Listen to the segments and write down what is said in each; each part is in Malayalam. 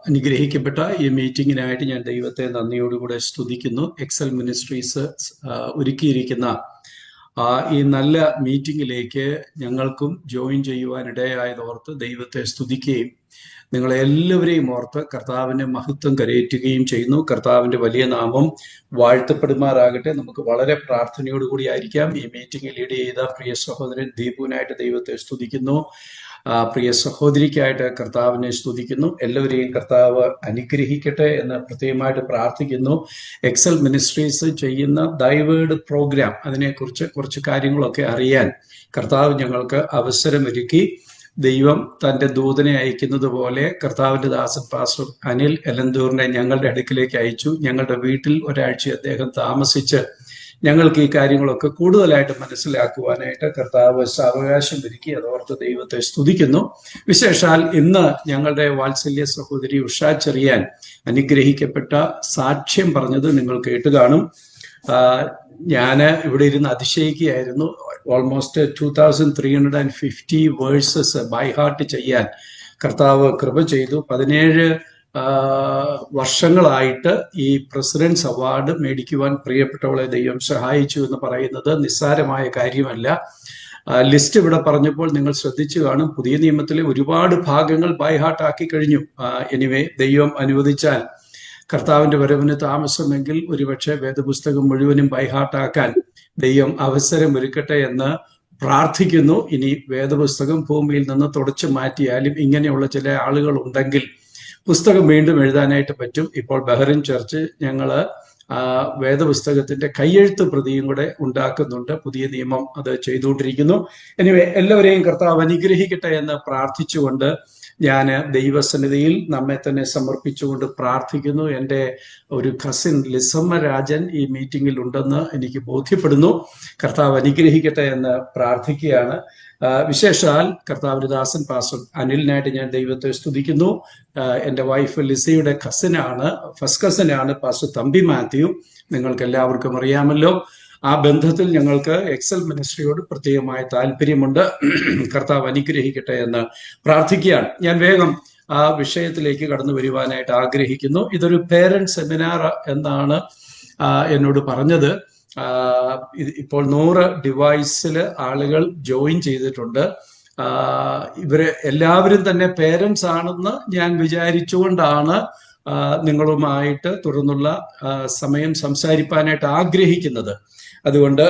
അനുഗ്രഹിക്കപ്പെട്ട ഈ മീറ്റിങ്ങിനായിട്ട് ഞാൻ ദൈവത്തെ നന്ദിയോടുകൂടെ സ്തുതിക്കുന്നു. എക്സൽ മിനിസ്ട്രീസ് ഒരുക്കിയിരിക്കുന്ന ഈ നല്ല മീറ്റിങ്ങിലേക്ക് ഞങ്ങൾക്കും ജോയിൻ ചെയ്യുവാനിടയായതോർത്ത് ദൈവത്തെ സ്തുതിക്കുകയും നിങ്ങളെ എല്ലാവരെയും ഓർത്ത് കർത്താവിന്റെ മഹത്വം കരയേറ്റുകയും ചെയ്യുന്നു. കർത്താവിന്റെ വലിയ നാമം വാഴ്ത്തപ്പെടുമാറാകട്ടെ. നമുക്ക് വളരെ പ്രാർത്ഥനയോടുകൂടി ആയിരിക്കാം. ഈ മീറ്റിംഗ് ലീഡ് ചെയ്ത പ്രിയ സഹോദരൻ ദീപുവിനായിട്ട് ദൈവത്തെ സ്തുതിക്കുന്നു. പ്രിയ സഹോദരിക്കായിട്ട് കർത്താവിനെ സ്തുതിക്കുന്നു. എല്ലാവരെയും കർത്താവ് അനുഗ്രഹിക്കട്ടെ എന്ന് പ്രത്യേകമായിട്ട് പ്രാർത്ഥിക്കുന്നു. എക്സൽ മിനിസ്ട്രീസ് ചെയ്യുന്ന ദൈവേർഡ് പ്രോഗ്രാം, അതിനെക്കുറിച്ച് കുറച്ച് കാര്യങ്ങളൊക്കെ അറിയാൻ കർത്താവ് ഞങ്ങൾക്ക് അവസരമൊരുക്കി. ദൈവം തൻ്റെ ദൂതനെ അയക്കുന്നത് പോലെ കർത്താവിൻ്റെ ദാസൻ പാസ്റ്റർ അനിൽ എലന്തൂറിനെ ഞങ്ങളുടെ അടുക്കിലേക്ക് അയച്ചു. ഞങ്ങളുടെ വീട്ടിൽ ഒരാഴ്ച അദ്ദേഹം താമസിച്ച് ഞങ്ങൾക്ക് ഈ കാര്യങ്ങളൊക്കെ കൂടുതലായിട്ട് മനസ്സിലാക്കുവാനായിട്ട് കർത്താവ് സാവകാശം ഒരുക്കി. അതോർത്ത് ദൈവത്തെ സ്തുതിക്കുന്നു. വിശേഷാൽ ഇന്ന് ഞങ്ങളുടെ വാത്സല്യ സഹോദരി ഉഷാ ചെറിയാൻ അനുഗ്രഹിക്കപ്പെട്ട സാക്ഷ്യം പറഞ്ഞത് നിങ്ങൾ കേട്ട് കാണും. ഞാൻ ഇവിടെ ഇരുന്ന് അതിശയിക്കുകയായിരുന്നു. ഓൾമോസ്റ്റ് 2350 വേഴ്സസ് ബൈ ഹാർട്ട് ചെയ്യാൻ കർത്താവ് കൃപ ചെയ്തു. 17 വർഷങ്ങളായിട്ട് ഈ പ്രസിഡന്റ്സ് അവാർഡ് മേടിക്കുവാൻ പ്രിയപ്പെട്ടവളെ ദൈവം സഹായിച്ചു എന്ന് പറയുന്നത് നിസ്സാരമായ കാര്യമല്ല. ലിസ്റ്റ് ഇവിടെ പറഞ്ഞപ്പോൾ നിങ്ങൾ ശ്രദ്ധിച്ചു കാണും. പുതിയ നിയമത്തിലെ ഒരുപാട് ഭാഗങ്ങൾ ബൈ ഹാർട്ട് ആക്കി കഴിഞ്ഞു. എനിവേ, ദൈവം അനുവദിച്ചാൽ കർത്താവിന്റെ വരവിന് താമസമെങ്കിൽ ഒരുപക്ഷെ വേദപുസ്തകം മുഴുവനും ബൈ ഹാർട്ട് ആക്കാൻ ദൈവം അവസരം ഒരുക്കട്ടെ എന്ന് പ്രാർത്ഥിക്കുന്നു. ഇനി വേദപുസ്തകം ഭൂമിയിൽ നിന്ന് തുടച്ചു മാറ്റിയാലും ഇങ്ങനെയുള്ള ചില ആളുകൾ ഉണ്ടെങ്കിൽ പുസ്തകം വീണ്ടും എഴുതാനായിട്ട് പറ്റും. ഇപ്പോൾ ബഹറിൻ ചർച്ച് ഞങ്ങള് വേദപുസ്തകത്തിന്റെ കയ്യെഴുത്ത് പ്രതിയും കൂടെ ഉണ്ടാക്കുന്നുണ്ട്. പുതിയ നിയമം അത് ചെയ്തുകൊണ്ടിരിക്കുന്നു. എനിവേ, എല്ലാവരെയും കർത്താവ് അനുഗ്രഹിക്കട്ടെ എന്ന് പ്രാർത്ഥിച്ചുകൊണ്ട് ഞാൻ ദൈവസന്നിധിയിൽ നമ്മെ തന്നെ സമർപ്പിച്ചുകൊണ്ട് പ്രാർത്ഥിക്കുന്നു. എൻ്റെ ഒരു കസിൻ ലിസമ്മ രാജൻ ഈ മീറ്റിംഗിൽ ഉണ്ടെന്ന് എനിക്ക് ബോധ്യപ്പെടുന്നു. കർത്താവ് അനുഗ്രഹിക്കട്ടെ എന്ന് പ്രാർത്ഥിക്കുകയാണ്. വിശേഷാൽ കർത്താവിന്റെ ദാസൻ പാസ്റ്റർ അനിലിനായിട്ട് ഞാൻ ദൈവത്തെ സ്തുതിക്കുന്നു. എൻ്റെ വൈഫ് ലിസയുടെ കസിനാണ്, ഫസ്റ്റ് കസിനാണ് പാസ്റ്റർ തമ്പി മാത്യു. നിങ്ങൾക്ക് എല്ലാവർക്കും അറിയാമല്ലോ. ആ ബന്ധത്തിൽ ഞങ്ങൾക്ക് എക്സൽ മിനിസ്ട്രിയോട് പ്രത്യേകമായ താല്പര്യമുണ്ട്. കർത്താവ് അനുഗ്രഹിക്കട്ടെ എന്ന് പ്രാർത്ഥിക്കുകയാണ്. ഞാൻ വേഗം ആ വിഷയത്തിലേക്ക് കടന്നു വരുവാനായിട്ട് ആഗ്രഹിക്കുന്നു. ഇതൊരു പേരന്റ് സെമിനാർ എന്നാണ് എന്നോട് പറഞ്ഞത്. ഇപ്പോൾ 100 ഡിവൈസിൽ ആളുകൾ ജോയിൻ ചെയ്തിട്ടുണ്ട്. ഇവര് എല്ലാവരും തന്നെ പേരൻസ് ആണെന്ന് ഞാൻ വിചാരിച്ചുകൊണ്ടാണ് നിങ്ങളുമായിട്ട് തുടർന്നുള്ള സമയം സംസാരിപ്പാനായിട്ട് ആഗ്രഹിക്കുന്നത്. അതുകൊണ്ട്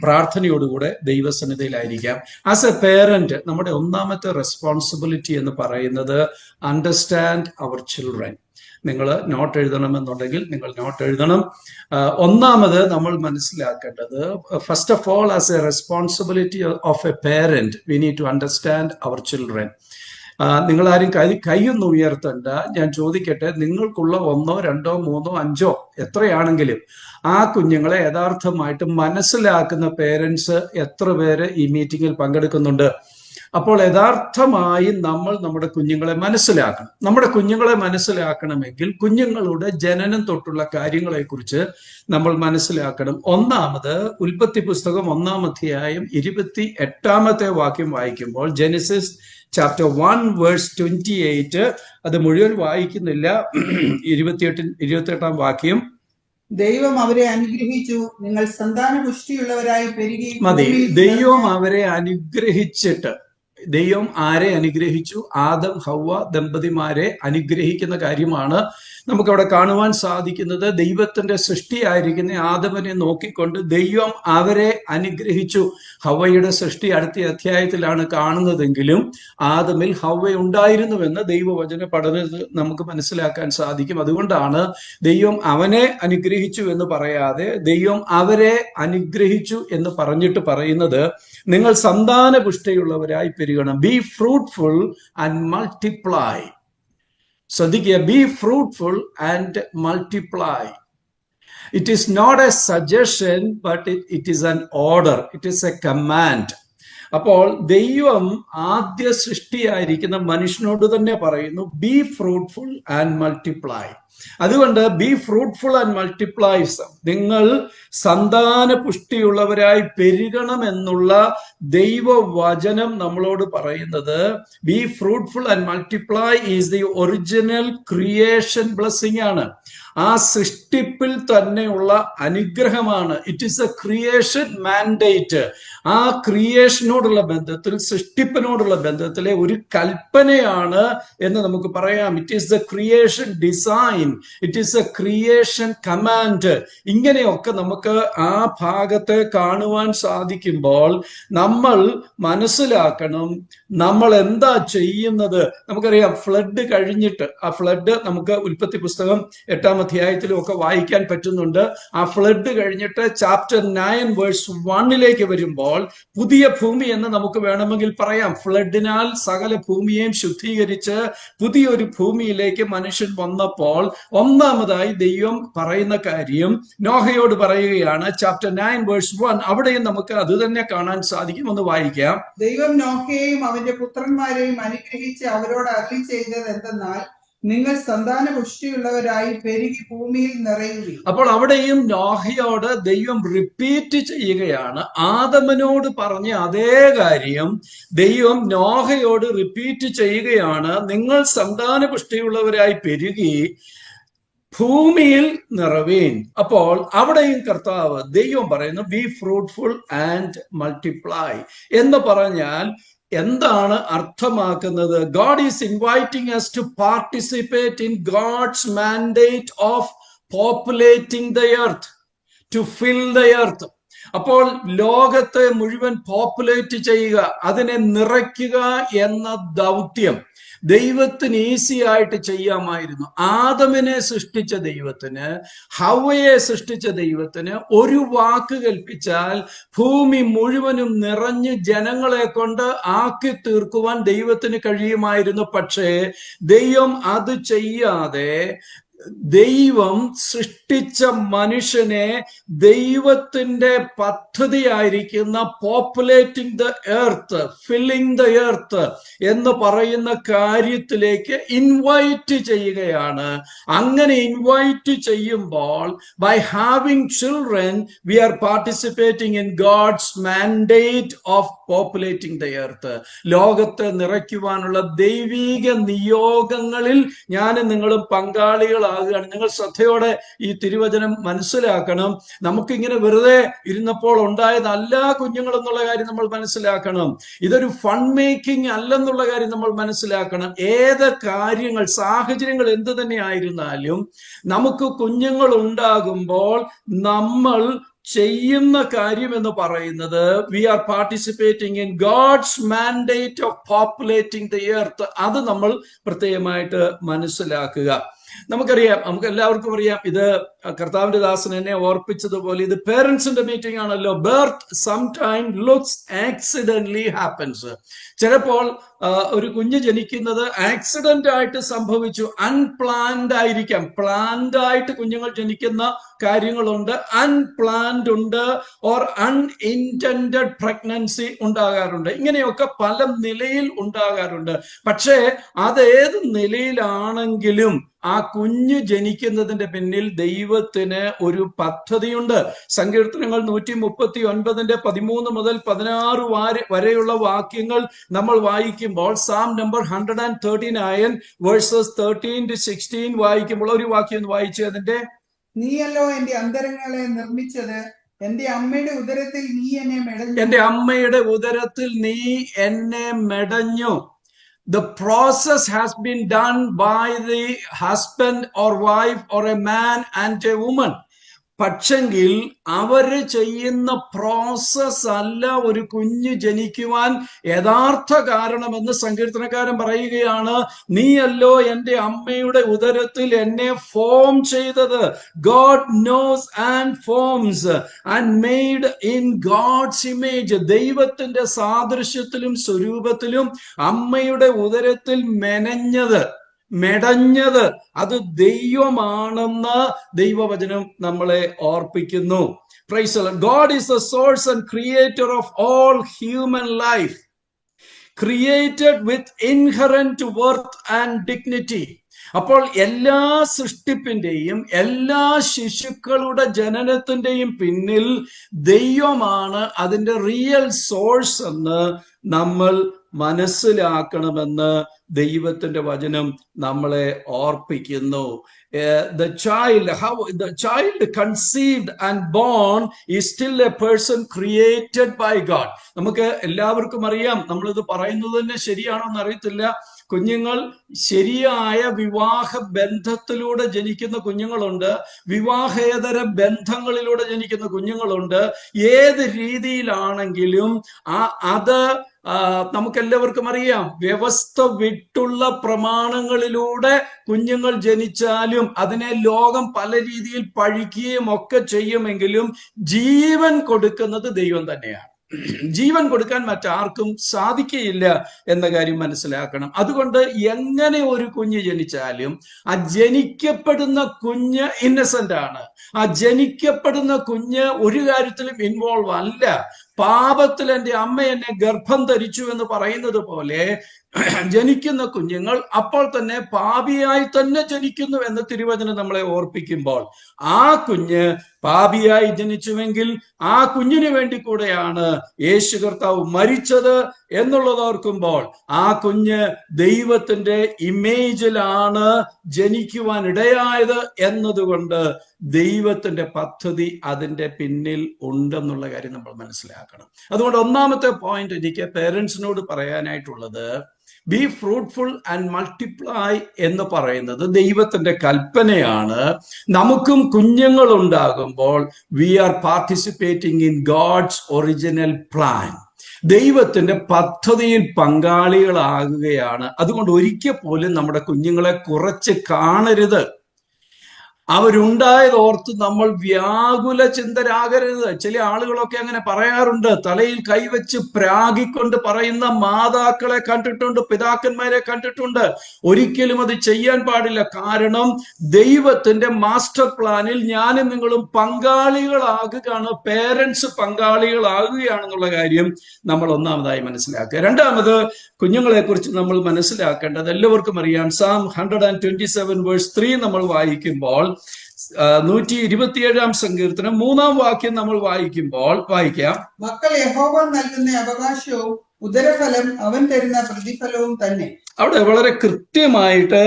പ്രാർത്ഥനയോടുകൂടെ ദൈവസന്നിധിയിലായിരിക്കാം. ആസ് എ പേരന്റ് നമ്മുടെ ഒന്നാമത്തെ റെസ്പോൺസിബിലിറ്റി എന്ന് പറയുന്നത് അണ്ടർസ്റ്റാൻഡ് അവർ ചിൽഡ്രൻ. നിങ്ങൾ നോട്ട് എഴുതണമെന്നുണ്ടെങ്കിൽ നിങ്ങൾ നോട്ട് എഴുതണം. ഒന്നാമത് നമ്മൾ മനസ്സിലാക്കേണ്ടത്, first of all as a responsibility of a parent we need to understand our children. നിങ്ങളാരും കൈയൊന്നും ഉയർത്തണ്ട. ഞാൻ ചോദിക്കട്ടെ, നിങ്ങൾക്കുള്ള 1, 2, 3, 5 എത്രയാണെങ്കിലും ആ കുഞ്ഞുങ്ങളെ യഥാർത്ഥമായിട്ട് മനസ്സിലാക്കുന്ന പേരൻസ് എത്ര പേര് ഈ മീറ്റിങ്ങിൽ പങ്കെടുക്കുന്നുണ്ട്? അപ്പോൾ യഥാർത്ഥമായി നമ്മൾ നമ്മുടെ കുഞ്ഞുങ്ങളെ മനസ്സിലാക്കണം. നമ്മുടെ കുഞ്ഞുങ്ങളെ മനസ്സിലാക്കണമെങ്കിൽ കുഞ്ഞുങ്ങളുടെ ജനനം തൊട്ടുള്ള കാര്യങ്ങളെക്കുറിച്ച് നമ്മൾ മനസ്സിലാക്കണം. ഒന്നാമത് ഉൽപ്പത്തി പുസ്തകം 1-ാം അധ്യായം 28-ാമത്തെ വാക്യം വായിക്കുമ്പോൾ, ജെനസിസ് ചാപ്റ്റർ 1 വേഴ്സ് 28, അത് മുഴുവൻ വായിക്കുന്നില്ല, 28-ാം വാക്യം. ദൈവം അവരെ അനുഗ്രഹിച്ചു, നിങ്ങൾ സന്താനപുഷ്ടിയുള്ളവരായി പെരുകി മതി. ദൈവം അവരെ അനുഗ്രഹിച്ചിട്ട്, ദൈവം ആരെ അനുഗ്രഹിച്ചു? ആദം ഹവ്വ ദമ്പതിമാരെ അനുഗ്രഹിക്കുന്ന കാര്യമാണ് നമുക്കവിടെ കാണുവാൻ സാധിക്കുന്നത്. ദൈവത്തിന്റെ സൃഷ്ടിയായിരിക്കുന്ന ആദമിനെ നോക്കിക്കൊണ്ട് ദൈവം അവരെ അനുഗ്രഹിച്ചു. ഹവ്വയുടെ സൃഷ്ടി അടുത്ത അധ്യായത്തിലാണ് കാണുന്നതെങ്കിലും ആദമിൽ ഹവ്വ ഉണ്ടായിരുന്നുവെന്ന് ദൈവവചന പഠനത്തിൽ നമുക്ക് മനസ്സിലാക്കാൻ സാധിക്കും. അതുകൊണ്ടാണ് ദൈവം അവനെ അനുഗ്രഹിച്ചു എന്ന് പറയാതെ ദൈവം അവരെ അനുഗ്രഹിച്ചു എന്ന് പറഞ്ഞിട്ട് പറയുന്നത്, നിങ്ങൾ സന്താനപുഷ്ടിയുള്ളവരായി പെരുകണം. Be fruitful and multiply. ശ്രദ്ധിക്കുക, be fruitful and multiply. It is not a suggestion, but it is an order. It is a command. അപ്പോൾ ദൈവം ആദ്യ സൃഷ്ടിയായിരിക്കുന്ന മനുഷ്യനോട് തന്നെ പറയുന്നു, ബി ഫ്രൂട്ട്ഫുൾ ആൻഡ് മൾട്ടിപ്ലൈ. അതുകൊണ്ട് ബി ഫ്രൂട്ട്ഫുൾ ആൻഡ് മൾട്ടിപ്ലൈസ്, നിങ്ങൾ സന്താന പുഷ്ടിയുള്ളവരായി പെരുകണമെന്നുള്ള ദൈവവചനം നമ്മളോട് പറയുന്നത്, B fruitful and multiply is the original creation blessing ആണ്. ആ സൃഷ്ടിപ്പിൽ തന്നെയുള്ള അനുഗ്രഹമാണ്. It is A creation mandate. ആ ക്രിയേഷനോടുള്ള ബന്ധത്തിൽ, സൃഷ്ടിപ്പിനോടുള്ള ബന്ധത്തിലെ ഒരു കൽപ്പനയാണ് എന്ന് നമുക്ക് പറയാം. It is the creation design, it is A creation command. ഇങ്ങനെയൊക്കെ നമുക്ക് ആ ഭാഗത്തെ കാണുവാൻ സാധിക്കുമ്പോൾ നമ്മൾ മനസ്സിലാക്കണം നമ്മൾ എന്താ ചെയ്യുന്നത്. നമുക്കറിയാം, ഫ്ലഡ് കഴിഞ്ഞിട്ട്, ആ ഫ്ലഡ് നമുക്ക് ഉൽപ്പത്തി പുസ്തകം 8-ാം അധ്യായത്തിലും ഒക്കെ വായിക്കാൻ പറ്റുന്നുണ്ട്. ആ ഫ്ലഡ് കഴിഞ്ഞിട്ട് ചാപ്റ്റർ 9 വേഴ്സ് 1 വരുമ്പോൾ പുതിയ ഭൂമി എന്ന് നമുക്ക് വേണമെങ്കിൽ പറയാം. ഫ്ലഡിനാൽ സകല ഭൂമിയെയും ശുദ്ധീകരിച്ച് പുതിയൊരു ഭൂമിയിലേക്ക് മനുഷ്യൻ വന്നപ്പോൾ ഒന്നാമതായി ദൈവം പറയുന്ന കാര്യം നോഹയോട് പറയുകയാണ്. ചാപ്റ്റർ 9 വേഴ്സ് 1, അവിടെയും നമുക്ക് അത് തന്നെ കാണാൻ സാധിക്കും. ഒന്ന് വായിക്കാം. ദൈവം നോഹയെയും അവന്റെ പുത്രന്മാരെയും അനുഗ്രഹിച്ച് അവരോട് അരുളി ചെയ്തത് എന്തെന്നാൽ, നിങ്ങൾ സന്താന പുഷ്ടിയുള്ളവരായി പെരുകി ഭൂമിയിൽ നിറയുകയും. അപ്പോൾ അവിടെയും നോഹയോട് ദൈവം റിപ്പീറ്റ് ചെയ്യുകയാണ്. ആദമനോട് പറഞ്ഞ അതേ കാര്യം ദൈവം നോഹയോട് റിപ്പീറ്റ് ചെയ്യുകയാണ്. നിങ്ങൾ സന്താന പുഷ്ടിയുള്ളവരായി പെരുകി ഭൂമിയിൽ നിറവീൻ. അപ്പോൾ അവിടെയും കർത്താവ് ദൈവം പറയുന്നു, ബി ഫ്രൂട്ട്ഫുൾ ആൻഡ് മൾട്ടിപ്ലൈ എന്ന് പറഞ്ഞാൽ എന്താണ് അർത്ഥമാക്കുന്നത്? God is inviting us to participate in God's mandate of populating the earth, to fill the earth. അപ്പോൾ ലോകത്തെ മുഴുവൻ പോപ്പുലേറ്റ് ചെയ്യുക, അതിനെ നിറയ്ക്കുക എന്ന ദൗത്യം ദൈവത്തിന് ഈസി ആയിട്ട് ചെയ്യാമായിരുന്നു. ആദമിനെ സൃഷ്ടിച്ച ദൈവത്തിന്, ഹവ്വയെ സൃഷ്ടിച്ച ദൈവത്തിന് ഒരു വാക്ക് കൽപ്പിച്ചാൽ ഭൂമി മുഴുവനും നിറഞ്ഞ് ജനങ്ങളെ കൊണ്ട് ആക്കി തീർക്കുവാൻ ദൈവത്തിന് കഴിയുമായിരുന്നു. പക്ഷേ ദൈവം അത് ചെയ്യാതെ ദൈവം സൃഷ്ടിച്ച മനുഷ്യനെ ദൈവത്തിന്റെ പദ്ധതിയായിരിക്കുന്ന populating the earth, filling the earth എന്ന് പറയുന്ന കാര്യത്തിലേക്ക് ഇൻവൈറ്റ് ചെയ്യുകയാണ്. അങ്ങനെ ഇൻവൈറ്റ് ചെയ്യുമ്പോൾ by having children we are participating in God's mandate of populating the earth. ലോകത്തെ നിറയ്ക്കുവാനുള്ള ദൈവീക നിയോഗങ്ങളിൽ ഞാനും നിങ്ങളും പങ്കാളികളാകുകയാണ്. നിങ്ങൾ ശ്രദ്ധയോടെ ഈ തിരുവചനം മനസ്സിലാക്കണം. നമുക്കിങ്ങനെ വെറുതെ ഇരുന്നപ്പോൾ ഉണ്ടായതല്ല കുഞ്ഞുങ്ങൾ എന്നുള്ള കാര്യം നമ്മൾ മനസ്സിലാക്കണം. ഇതൊരു ഫൺ മേക്കിംഗ് അല്ലെന്നുള്ള കാര്യം നമ്മൾ മനസ്സിലാക്കണം. ഏത് കാര്യങ്ങൾ, സാഹചര്യങ്ങൾ എന്ത് തന്നെ ആയിരുന്നാലും നമുക്ക് കുഞ്ഞുങ്ങൾ ഉണ്ടാകുമ്പോൾ നമ്മൾ ചെയ്യുന്ന കാര്യം എന്ന് പറയുന്നത്, we are participating in God's mandate of populating the earth. അത് നമ്മൾ പ്രത്യേകമായിട്ട് മനസ്സിലാക്കുക. നമുക്കറിയാം, നമുക്ക് എല്ലാവർക്കും അറിയാം, ഇത് കർത്താവിന്റെ ദാസൻ എന്നെ ഓർപ്പിച്ചതുപോലെ ഇത് പേരൻസിന്റെ മീറ്റിംഗ് ആണല്ലോ. Birth sometime looks accidentally happens. ചിലപ്പോൾ ഒരു കുഞ്ഞ് ജനിക്കുന്നത് ആക്സിഡന്റ് ആയിട്ട് സംഭവിച്ചു, അൺപ്ലാൻഡ് ആയിരിക്കാം. പ്ലാൻഡ് ആയിട്ട് കുഞ്ഞുങ്ങൾ ജനിക്കുന്ന കാര്യങ്ങളുണ്ട്, അൺപ്ലാൻഡ് ഉണ്ട്, ഓർ അൺഇന്റൻഡഡ് പ്രഗ്നൻസി ഉണ്ടാകാറുണ്ട്. ഇങ്ങനെയൊക്കെ പല നിലയിൽ ഉണ്ടാകാറുണ്ട്. പക്ഷേ അതേത് നിലയിലാണെങ്കിലും ആ കുഞ്ഞ് ജനിക്കുന്നതിന്റെ പിന്നിൽ ദൈവത്തിന് ഒരു പദ്ധതിയുണ്ട്. സങ്കീർത്തനങ്ങൾ 139 13 മുതൽ 16 വരെയുള്ള വാക്യങ്ങൾ നമ്മൾ വായിക്കുമ്പോൾ, സാം നമ്പർ 139 വേഴ്സസ് 13 to 16 വായിക്കുമ്പോൾ ഒരു വാക്യം ഒന്ന് വായിച്ചു. അതിന്റെ, നീയല്ലോ എന്റെ അന്തരങ്ങളെ നിർമ്മിച്ചത്, എന്റെ അമ്മയുടെ ഉദരത്തിൽ നീ എന്നെ മെടഞ്ഞു. എന്റെ അമ്മയുടെ ഉദരത്തിൽ നീ എന്നെ മെടഞ്ഞു. The process has been done by the husband or wife or a man and a woman. പക്ഷെങ്കിൽ അവര് ചെയ്യുന്ന പ്രോസസ് അല്ല ഒരു കുഞ്ഞ് ജനിക്കുവാൻ യഥാർത്ഥ കാരണമെന്ന് സങ്കീർത്തനക്കാരൻ പറയുകയാണ്. നീയല്ലോ എന്റെ അമ്മയുടെ ഉദരത്തിൽ എന്നെ ഫോം ചെയ്തത്. God knows and forms and made in God's image. ദൈവത്തിന്റെ സാദൃശ്യത്തിലും സ്വരൂപത്തിലും അമ്മയുടെ ഉദരത്തിൽ മെടഞ്ഞത് അത് ദൈവമാണെന്ന് ദൈവവചനം നമ്മളെ ഓർപ്പിക്കുന്നു. Praise the Lord. God is the source and creator of all human life, created with inherent worth and dignity. അപ്പോൾ എല്ലാ സൃഷ്ടിപ്പിന്റെയും എല്ലാ ശിശുക്കളുടെ ജനനത്തിന്റെയും പിന്നിൽ ദൈവമാണ് അതിന്റെ റിയൽ സോഴ്സ് എന്ന് നമ്മൾ മനസ്സിലാക്കണമെന്ന് ദൈവത്തിന്റെ വചനം നമ്മളെ ഓർപ്പിക്കുന്നു. The child conceived and born is still a person created by God. നമുക്ക് എല്ലാവർക്കും അറിയാം, നമ്മളിത് പറയുന്നത് തന്നെ ശരിയാണോ എന്ന് അറിയത്തില്ല. കുഞ്ഞുങ്ങൾ ശരിയായ വിവാഹ ബന്ധത്തിലൂടെ ജനിക്കുന്ന കുഞ്ഞുങ്ങളുണ്ട്, വിവാഹേതര ബന്ധങ്ങളിലൂടെ ജനിക്കുന്ന കുഞ്ഞുങ്ങളുണ്ട്. ഏത് രീതിയിലാണെങ്കിലും അത് നമുക്കെല്ലാവർക്കും അറിയാം, വ്യവസ്ഥ വിട്ടുള്ള പ്രമാണങ്ങളിലൂടെ കുഞ്ഞുങ്ങൾ ജനിച്ചാലും അതിനെ ലോകം പല രീതിയിൽ പഴിക്കുകയും ഒക്കെ ചെയ്യുമെങ്കിലും ജീവൻ കൊടുക്കുന്നത് ദൈവം തന്നെയാണ്. ജീവൻ കൊടുക്കാൻ മറ്റാർക്കും സാധിക്കുകയില്ല എന്ന കാര്യം മനസ്സിലാക്കണം. അതുകൊണ്ട് എങ്ങനെ ഒരു കുഞ്ഞ് ജനിച്ചാലും ആ ജനിക്കപ്പെടുന്ന കുഞ്ഞ് ഇന്നസെന്റ് ആണ്. ആ ജനിക്കപ്പെടുന്ന കുഞ്ഞ് ഒരു കാര്യത്തിലും ഇൻവോൾവ് അല്ല. പാപത്തിൽ എൻ്റെ അമ്മ എന്നെ ഗർഭം ധരിച്ചു എന്ന് പറയുന്നത് പോലെ ജനിക്കുന്ന കുഞ്ഞുങ്ങൾ അപ്പോൾ തന്നെ പാപിയായി തന്നെ ജനിക്കുന്നു എന്ന് തിരുവചനം നമ്മളെ ഓർപ്പിക്കുമ്പോൾ, ആ കുഞ്ഞ് പാപിയായി ജനിച്ചുവെങ്കിൽ ആ കുഞ്ഞിന് വേണ്ടി കൂടെയാണ് യേശു കർത്താവ് മരിച്ചത് എന്നുള്ളത് ഓർക്കുമ്പോൾ, ആ കുഞ്ഞ് ദൈവത്തിന്റെ ഇമേജിലാണ് ജനിക്കുവാൻ ഇടയായത് എന്നതുകൊണ്ട് ദൈവത്തിന്റെ പദ്ധതി അതിന്റെ പിന്നിൽ ഉണ്ടെന്നുള്ള കാര്യം നമ്മൾ മനസ്സിലാക്കണം. അതുകൊണ്ട് ഒന്നാമത്തെ പോയിന്റ് എനിക്ക് പേരൻസിനോട് പറയാനായിട്ടുള്ളത്, ബി ഫ്രൂട്ട്ഫുൾ ആൻഡ് മൾട്ടിപ്ലൈ എന്ന് പറയുന്നത് ദൈവത്തിന്റെ കൽപ്പനയാണ്. നമുക്കും കുഞ്ഞുങ്ങൾ ഉണ്ടാകുമ്പോൾ we are participating in God's original plan. ദൈവത്തിന്റെ പദ്ധതിയിൽ പങ്കാളികളാകുകയാണ്. അതുകൊണ്ട് ഒരിക്കൽ പോലും നമ്മുടെ കുഞ്ഞുങ്ങളെ കുറച്ച് കാണരുത്. അവരുണ്ടായത് ഓർത്ത് നമ്മൾ വ്യാകുല ചിന്തരാകരുത്. ചില ആളുകളൊക്കെ അങ്ങനെ പറയാറുണ്ട്. തലയിൽ കൈവച്ച് പ്രാഗിക്കൊണ്ട് പറയുന്ന മാതാക്കളെ കണ്ടിട്ടുണ്ട്, പിതാക്കന്മാരെ കണ്ടിട്ടുണ്ട്. ഒരിക്കലും അത് ചെയ്യാൻ പാടില്ല. കാരണം ദൈവത്തിന്റെ മാസ്റ്റർ പ്ലാനിൽ ഞാനും നിങ്ങളും പങ്കാളികളാകുകയാണ്, പേരൻസ് പങ്കാളികളാകുകയാണെന്നുള്ള കാര്യം നമ്മൾ ഒന്നാമതായി മനസ്സിലാക്കുക. രണ്ടാമത്, കുഞ്ഞുങ്ങളെ കുറിച്ച് നമ്മൾ മനസ്സിലാക്കേണ്ടത് എല്ലാവർക്കും അറിയാം. സാം 127:3 നമ്മൾ വായിക്കുമ്പോൾ, 127-ാം സങ്കീർത്തനം 3-ാം വാക്യം നമ്മൾ വായിക്കാം. മക്കൾ യഹോവ നൽകുന്ന അവകാശവും ഉദരഫലം അവൻ തരുന്ന പ്രതിഫലവും തന്നെ. അവിടെ വളരെ കൃത്യമായിട്ട്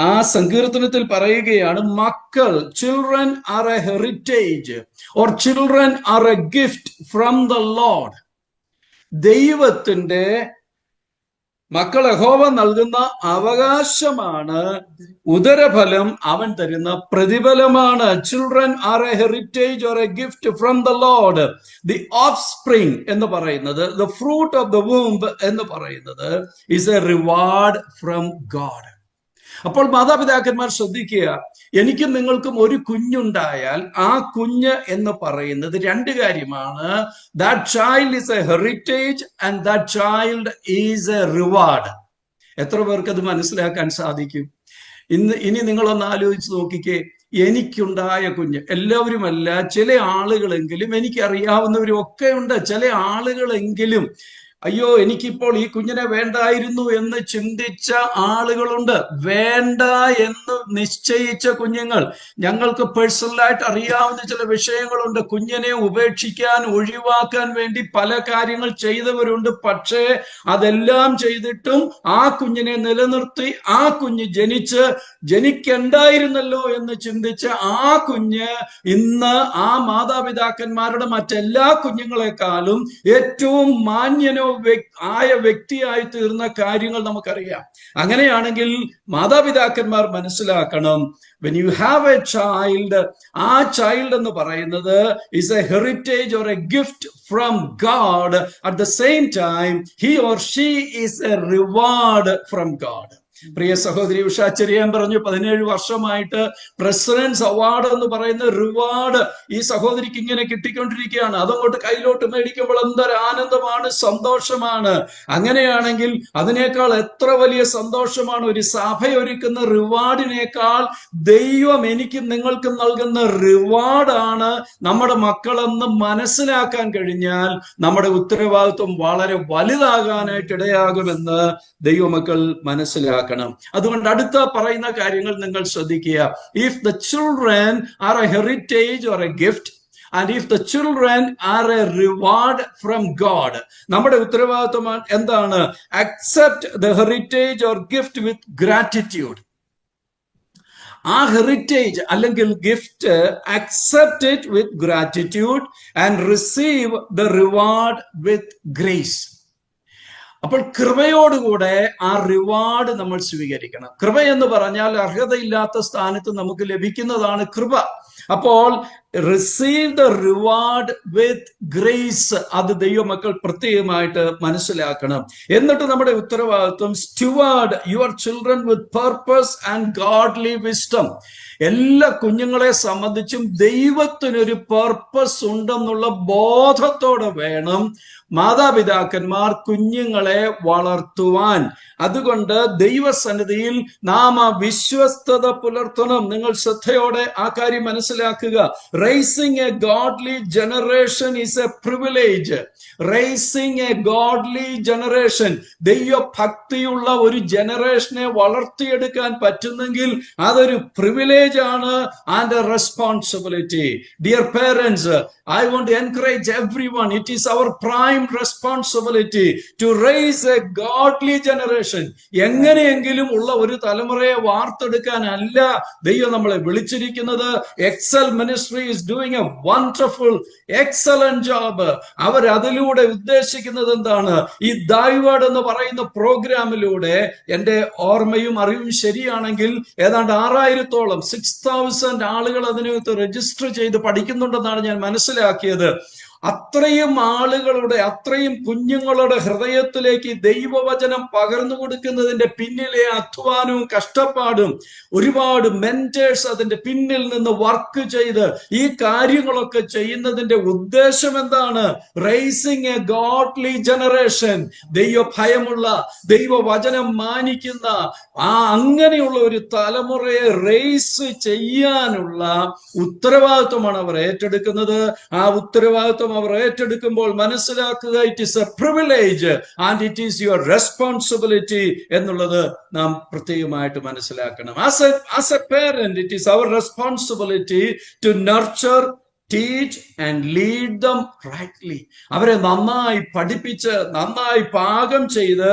ആ സങ്കീർത്തനത്തിൽ പറയുകയാണ്, മക്കൾ, children are A heritage or children are A gift from the Lord. ദൈവത്തിന്റെ മക്കൾ യഹോവ നൽകുന്ന അവകാശമാണ്, ഉദരഫലം അവൻ തരുന്ന പ്രതിഫലമാണ്. Children are A heritage or A gift from the Lord. The of spring എന്ന് പറയുന്നത്, the fruit of the womb എന്ന് പറയുന്നത് is A reward from God. അപ്പോൾ മാതാപിതാക്കന്മാർ ശ്രദ്ധിക്കുക, എനിക്കും നിങ്ങൾക്കും ഒരു കുഞ്ഞുണ്ടായാൽ ആ കുഞ്ഞ് എന്ന് പറയുന്നത് രണ്ട് കാര്യമാണ്. That child is A heritage and that child is A reward. എത്ര പേർക്ക് അത് മനസ്സിലാക്കാൻ സാധിക്കും? ഇനി നിങ്ങളൊന്ന് ആലോചിച്ച് നോക്കിക്കേ. എനിക്കുണ്ടായ കുഞ്ഞ്, എല്ലാവരുമല്ല, ചില ആളുകളെങ്കിലും, എനിക്കറിയാവുന്നവരും ഒക്കെ ഉണ്ട്, ചില ആളുകളെങ്കിലും അയ്യോ എനിക്കിപ്പോൾ ഈ കുഞ്ഞിനെ വേണ്ടായിരുന്നു എന്ന് ചിന്തിച്ച ആളുകളുണ്ട്. വേണ്ട എന്ന് നിശ്ചയിച്ച കുഞ്ഞുങ്ങൾ. ഞങ്ങൾക്ക് പേഴ്സണലായിട്ട് അറിയാവുന്ന ചില വിഷയങ്ങളുണ്ട്. കുഞ്ഞിനെ ഉപേക്ഷിക്കാൻ, ഒഴിവാക്കാൻ വേണ്ടി പല കാര്യങ്ങൾ ചെയ്തവരുണ്ട്. പക്ഷേ അതെല്ലാം ചെയ്തിട്ടും ആ കുഞ്ഞിനെ നിലനിർത്തി, ആ കുഞ്ഞ് ജനിക്കണ്ടായിരുന്നല്ലോ എന്ന് ചിന്തിച്ച ആ കുഞ്ഞ് ഇന്ന് ആ മാതാപിതാക്കന്മാരുടെ മറ്റെല്ലാ കുഞ്ഞുങ്ങളെക്കാളും ഏറ്റവും മാന്യനോ ആയ വ്യക്തിയായി തീർന്ന കാര്യങ്ങൾ നമുക്കറിയാം. അങ്ങനെയാണെങ്കിൽ മാതാപിതാക്കന്മാർ മനസ്സിലാക്കണം, when you have a child, ആ ചൈൽഡ് എന്ന് പറയുന്നത് is a heritage or a gift from God. At the same time, he or she is a reward from God. പ്രിയ സഹോദരി ഉഷ ചെറിയാൻ പറഞ്ഞു 17 വർഷമായിട്ട് പ്രസിഡൻസ് അവാർഡ് എന്ന് പറയുന്ന റിവാർഡ് ഈ സഹോദരിക്ക് ഇങ്ങനെ കിട്ടിക്കൊണ്ടിരിക്കുകയാണ്. അതങ്ങോട്ട് കയ്യിലോട്ട് മേടിക്കുമ്പോൾ എന്തൊരു ആനന്ദമാണ്, സന്തോഷമാണ്. അങ്ങനെയാണെങ്കിൽ അതിനേക്കാൾ എത്ര വലിയ സന്തോഷമാണ് ഒരു സഭയൊരുക്കുന്ന റിവാർഡിനേക്കാൾ ദൈവം എനിക്കും നിങ്ങൾക്കും നൽകുന്ന റിവാർഡാണ് നമ്മുടെ മക്കളെന്ന് മനസ്സിലാക്കാൻ കഴിഞ്ഞാൽ നമ്മുടെ ഉത്തരവാദിത്വം വളരെ വലുതാകാനായിട്ട് ഇടയാകുമെന്ന് ദൈവമക്കൾ മനസ്സിലാക്കണം. അതുകൊണ്ട് അടുത്ത പറയുന്ന കാര്യങ്ങൾ നിങ്ങൾ ശ്രദ്ധിക്കുക. If the children are A heritage or A gift and if the children are a reward from God, നമ്മുടെ ഉത്തരവാദിത്വം എന്താണ്? accept the heritage or gift with gratitude. ആ ഹെറിറ്റേജ് അല്ലെങ്കിൽ gift accept it with gratitude and receive the reward with grace. അപ്പോൾ കൃപയോടുകൂടെ ആ റിവാർഡ് നമ്മൾ സ്വീകരിക്കണം. കൃപ എന്ന് പറഞ്ഞാൽ അർഹതയില്ലാത്ത സ്ഥാനത്ത് നമുക്ക് ലഭിക്കുന്നതാണ് കൃപ. അപ്പോൾ receive the reward with grace, അത് ദൈവമക്കൾ പ്രത്യേകമായിട്ട് മനസ്സിലാക്കണം. എന്നിട്ട് നമ്മുടെ ഉത്തരവാദിത്വം steward your children with purpose and godly wisdom. എല്ലാ കുഞ്ഞുങ്ങളെ സംബന്ധിച്ചും ദൈവത്തിനൊരു പർപ്പസ് ഉണ്ടെന്നുള്ള ബോധത്തോടെ വേണം മാതാപിതാക്കന്മാർ കുഞ്ഞുങ്ങളെ വളർത്തുവാൻ. അതുകൊണ്ട് ദൈവസന്നിധിയിൽ നാം ആ വിശ്വസ്തത പുലർത്തണം. നിങ്ങൾ ശ്രദ്ധയോടെ ആ കാര്യം മനസ്സിലാക്കുക. Raising a godly generation is a privilege. Raising a godly generation, ദൈവഭക്തിയുള്ള ഒരു ജനറേഷനെ വളർത്തിയെടുക്കാൻ പറ്റുന്നെങ്കിൽ അതൊരു പ്രിവിലേജ് ആണ് and a responsibility. Dear parents, I want to encourage everyone. It is our prime responsibility to raise a godly generation. എങ്ങനെയെങ്കിലും ഉള്ള ഒരു തലമുറയെ വാർത്തെടുക്കാനല്ല ദൈവം നമ്മളെ വിളിച്ചിരിക്കുന്നത്. Excel ministry is doing a wonderful, excellent job. അവർ അതിലൂടെ ഉദ്ദേശിക്കുന്നത് എന്താണ്? ഈ ദൈവവേർഡ് എന്ന് പറയുന്ന പ്രോഗ്രാമിലൂടെ എന്റെ ഓർമ്മയും അറിവും ശരിയാണെങ്കിൽ ഏതാണ്ട് 6000-ഓളം 6000 ആളുകൾ അതിനകത്ത് രജിസ്റ്റർ ചെയ്ത് പഠിക്കുന്നുണ്ടെന്നാണ് ഞാൻ മനസ്സിലാക്കിയത്. അത്രയും ആളുകളുടെ, അത്രയും കുഞ്ഞുങ്ങളുടെ ഹൃദയത്തിലേക്ക് ദൈവവചനം പകർന്നു കൊടുക്കുന്നതിന്റെ പിന്നിലെ അധ്വാനവും കഷ്ടപ്പാടും, ഒരുപാട് മെന്റേഴ്സ് അതിന്റെ പിന്നിൽ നിന്ന് വർക്ക് ചെയ്ത് ഈ കാര്യങ്ങളൊക്കെ ചെയ്യുന്നതിന്റെ ഉദ്ദേശം എന്താണ്? Raising a godly generation. ദൈവഭയമുള്ള, ദൈവവചനം മാനിക്കുന്ന അങ്ങനെയുള്ള ഒരു തലമുറയെ റേസ് ചെയ്യാനുള്ള ഉത്തരവാദിത്വമാണ് അവർ ഏറ്റെടുക്കുന്നത്. ആ ഉത്തരവാദിത്വം അവർ ഏറ്റെടുക്കുമ്പോൾ മനസ്സിലാക്കുക, it is a privilege and it is your responsibility എന്നുള്ളത് നാം പ്രത്യേകമായിട്ട് മനസ്സിലാക്കണം. As a parent, it is our responsibility to nurture, teach and lead them rightly. അവരെ നന്നായി പഠിപ്പിച്ച്, നന്നായി പാകം ചെയ്ത്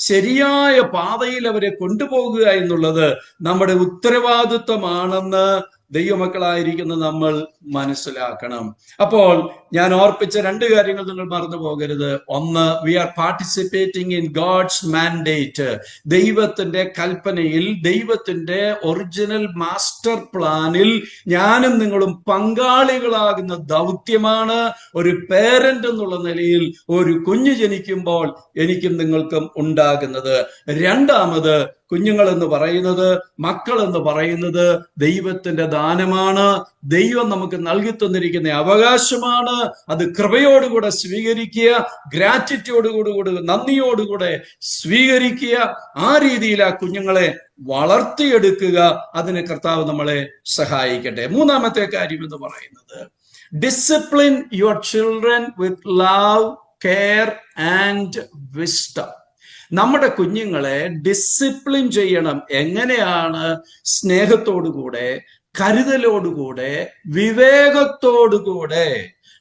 ശരിയായ പാതയിൽ അവരെ കൊണ്ടുപോകുക എന്നുള്ളത് നമ്മുടെ ഉത്തരവാദിത്വമാണെന്ന് ദൈവമക്കളായിരിക്കുന്ന നമ്മൾ മനസ്സിലാക്കണം. അപ്പോൾ ഞാൻ ഓർപ്പിച്ച 2 കാര്യങ്ങൾ നിങ്ങൾ മറന്നു പോകരുത്. ഒന്ന്, we are participating in God's mandate. ദൈവത്തിന്റെ കൽപ്പനയിൽ, ദൈവത്തിന്റെ ഒറിജിനൽ മാസ്റ്റർ പ്ലാനിൽ ഞാനും നിങ്ങളും പങ്കാളികളാകുന്ന ദൗത്യമാണ് ഒരു പേരന്റ് എന്നുള്ള നിലയിൽ ഒരു കുഞ്ഞ് ജനിക്കുമ്പോൾ എനിക്കും നിങ്ങൾക്കും ഉണ്ടാകുന്നത്. രണ്ടാമത്, കുഞ്ഞുങ്ങൾ എന്ന് പറയുന്നത്, മക്കൾ എന്ന് പറയുന്നത് ദൈവത്തിന്റെ ദാനമാണ്. ദൈവം നമുക്ക് നൽകി തന്നിരിക്കുന്ന അവകാശമാണ്. അത് കൃപയോടുകൂടെ സ്വീകരിക്കുക, ഗ്രാറ്റിറ്റ്യൂഡോടുകൂടി, നന്ദിയോടുകൂടെ സ്വീകരിക്കുക. ആ രീതിയിൽ ആ കുഞ്ഞുങ്ങളെ വളർത്തിയെടുക്കുക. അതിന് കർത്താവ് നമ്മളെ സഹായിക്കട്ടെ. മൂന്നാമത്തെ കാര്യം എന്ന് പറയുന്നത്, discipline your children with love, care and wisdom. നമ്മുടെ കുഞ്ഞുങ്ങളെ ഡിസിപ്ലിൻ ചെയ്യണം. എങ്ങനെയാണ്? സ്നേഹത്തോടുകൂടെ, കരുതലോടുകൂടെ, വിവേകത്തോടുകൂടെ.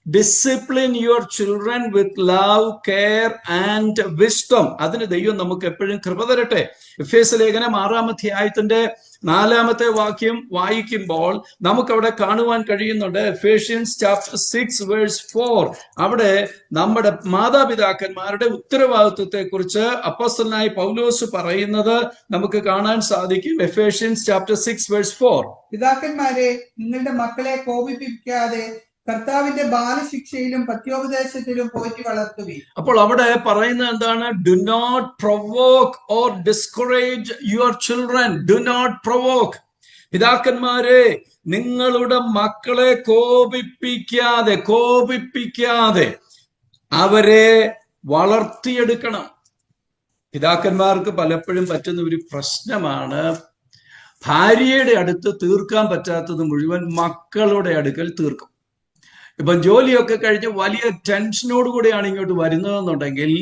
Discipline your children with love, care and wisdom. അതിന് ദൈവം നമുക്ക് എപ്പോഴും കൃപ തരട്ടെ. എഫേസ്യ ലേഖനം 6-ാം അധ്യായത്തിന്റെ 4-ാമത്തെ വാക്യം വായിക്കുമ്പോൾ നമുക്കവിടെ കാണുവാൻ കഴിയുന്നുണ്ട്. Ephesians chapter 6 verse 4. അവിടെ നമ്മുടെ മാതാപിതാക്കന്മാരുടെ ഉത്തരവാദിത്വത്തെ കുറിച്ച് അപ്പോസ്തലനായ പൗലോസ് പറയുന്നത് നമുക്ക് കാണാൻ സാധിക്കും. Ephesians chapter 6 verse 4. പിതാക്കന്മാരെ, നിങ്ങളുടെ മക്കളെ കോപിപ്പിക്കാതെ കർത്താവിന്റെ ബാലശിക്ഷയിലും പത്യോപദേശത്തിലും പോറ്റി വളർത്തുവീൻ. അപ്പോൾ അവിടെ പറയുന്നത് എന്താണ്? Do not provoke or discourage your children. Do not provoke. പിതാക്കന്മാരെ, നിങ്ങളുടെ മക്കളെ കോപിപ്പിക്കാതെ അവരെ വളർത്തിയെടുക്കണം. പിതാക്കന്മാർക്ക് പലപ്പോഴും പറ്റുന്ന ഒരു പ്രശ്നമാണ്, ഭാര്യയുടെ അടുത്ത് തീർക്കാൻ പറ്റാത്തത് മുഴുവൻ മക്കളുടെ അടുക്കൽ തീർക്കും. ഇപ്പം ജോലിയൊക്കെ കഴിഞ്ഞ് വലിയ ടെൻഷനോട് കൂടിയാണ് ഇങ്ങോട്ട് വരുന്നതെന്നുണ്ടെങ്കിൽ,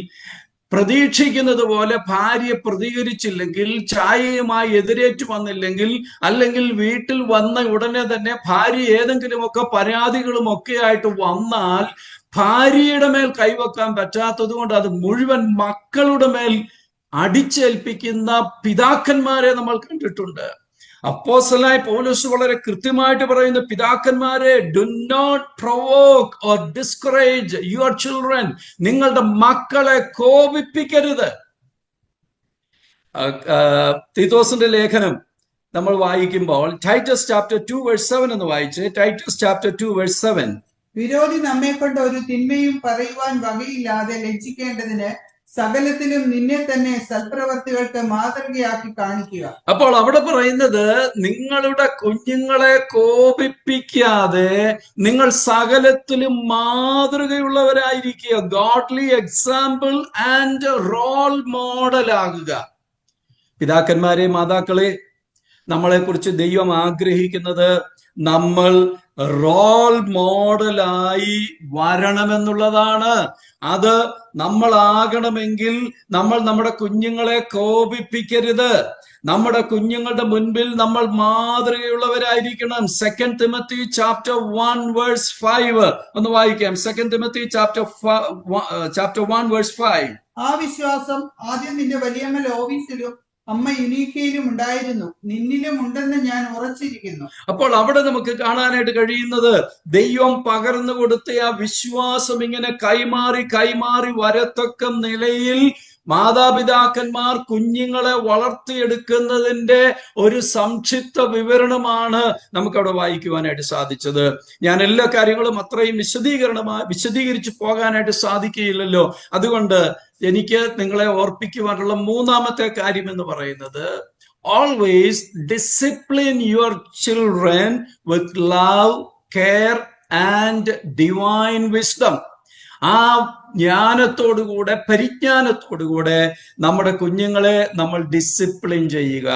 പ്രതീക്ഷിക്കുന്നത് പോലെ ഭാര്യ പ്രതികരിച്ചില്ലെങ്കിൽ, ചായയുമായി എതിരേറ്റ് വന്നില്ലെങ്കിൽ, അല്ലെങ്കിൽ വീട്ടിൽ വന്ന ഉടനെ തന്നെ ഭാര്യ ഏതെങ്കിലുമൊക്കെ പരാതികളുമൊക്കെ ആയിട്ട് വന്നാൽ ഭാര്യയുടെ മേൽ കൈവെക്കാൻ പറ്റാത്തത് കൊണ്ട് അത് മുഴുവൻ മക്കളുടെ മേൽ അടിച്ചേൽപ്പിക്കുന്ന പിതാക്കന്മാരെ നമ്മൾ കണ്ടിട്ടുണ്ട്. അപ്പോസ്തലനായ പൗലോസ് വളരെ കൃത്യമായിട്ട് പറയുന്ന, പിതാക്കന്മാരെ, do not provoke or discourage your children. നിങ്ങളുടെ മക്കളെ കോപിപ്പിക്കരുത്. തീത്തോസിന്റെ ലേഖനം നമ്മൾ വായിക്കുമ്പോൾ ടൈറ്റസ് ചാപ്റ്റർ 2:7 എന്ന് വായിച്ച്, ടൈറ്റസ് ചാപ്റ്റർ 2:7. വിരോധി നമ്മെ കൊണ്ട് ഒരു തിന്മയും പറയുവാൻ വകയില്ലാതെ ലജ്ജിക്കേണ്ടതിന് സകലത്തിലും നിന്നെ തന്നെ സൽപ്രവർത്തികൾക്ക് മാതൃകയാക്കി കാണിക്കുക. അപ്പോൾ അവിടെ പറയുന്നത്, നിങ്ങളുടെ കുഞ്ഞുങ്ങളെ കോപിപ്പിക്കാതെ നിങ്ങൾ സകലത്തിലും മാതൃകയുള്ളവരായിരിക്കുക. Godly example and role model ആകുക. പിതാക്കന്മാരെ, മാതാക്കളെ, നമ്മളെ കുറിച്ച് ദൈവം ആഗ്രഹിക്കുന്നത് നമ്മൾ റോൾ മോഡലായി വരണമെന്നുള്ളതാണ്. അത് നമ്മളാകണമെങ്കിൽ നമ്മൾ നമ്മുടെ കുഞ്ഞുങ്ങളെ കോപിപ്പിക്കരുത്. നമ്മുടെ കുഞ്ഞുങ്ങളുടെ മുൻപിൽ നമ്മൾ മാതൃകയുള്ളവരായിരിക്കണം. 2 തിമോത്തി ചാപ്റ്റർ 1:5 ഒന്ന് വായിക്കാം. 2 തിമോത്തി ചാപ്റ്റർ 1:5. ആ വിശ്വാസം ആദ്യം നിന്റെ വലിയമ്മ ലോവീസിലും അമ്മ യുനീക്കയിലും ഉണ്ടായിരുന്നു, നിന്നിലും ഉണ്ടെന്ന് ഞാൻ ഉറച്ചിരിക്കുന്നു. അപ്പോൾ അവിടെ നമുക്ക് കാണാനായിട്ട് കഴിയുന്നത്, ദൈവം പകർന്നു കൊടുത്ത ആ വിശ്വാസം ഇങ്ങനെ കൈമാറി വരത്തക്ക നിലയിൽ മാതാപിതാക്കന്മാർ കുഞ്ഞുങ്ങളെ വളർത്തിയെടുക്കുന്നതിന്റെ ഒരു സംക്ഷിപ്ത വിവരണമാണ് നമുക്കവിടെ വായിക്കുവാനായിട്ട് സാധിച്ചത്. ഞാൻ എല്ലാ കാര്യങ്ങളും അത്രയും വിശദീകരിച്ച് പോകാനായിട്ട് സാധിക്കുകയില്ലല്ലോ. അതുകൊണ്ട് എനിക്ക് നിങ്ങളെ ഓർപ്പിക്കുവാനുള്ള മൂന്നാമത്തെ കാര്യം എന്ന് പറയുന്നത്, always discipline your children with love, care and divine wisdom. ആ ജ്ഞാനത്തോടുകൂടെ, പരിജ്ഞാനത്തോടുകൂടെ നമ്മുടെ കുഞ്ഞുങ്ങളെ നമ്മൾ ഡിസിപ്ലിൻ ചെയ്യുക.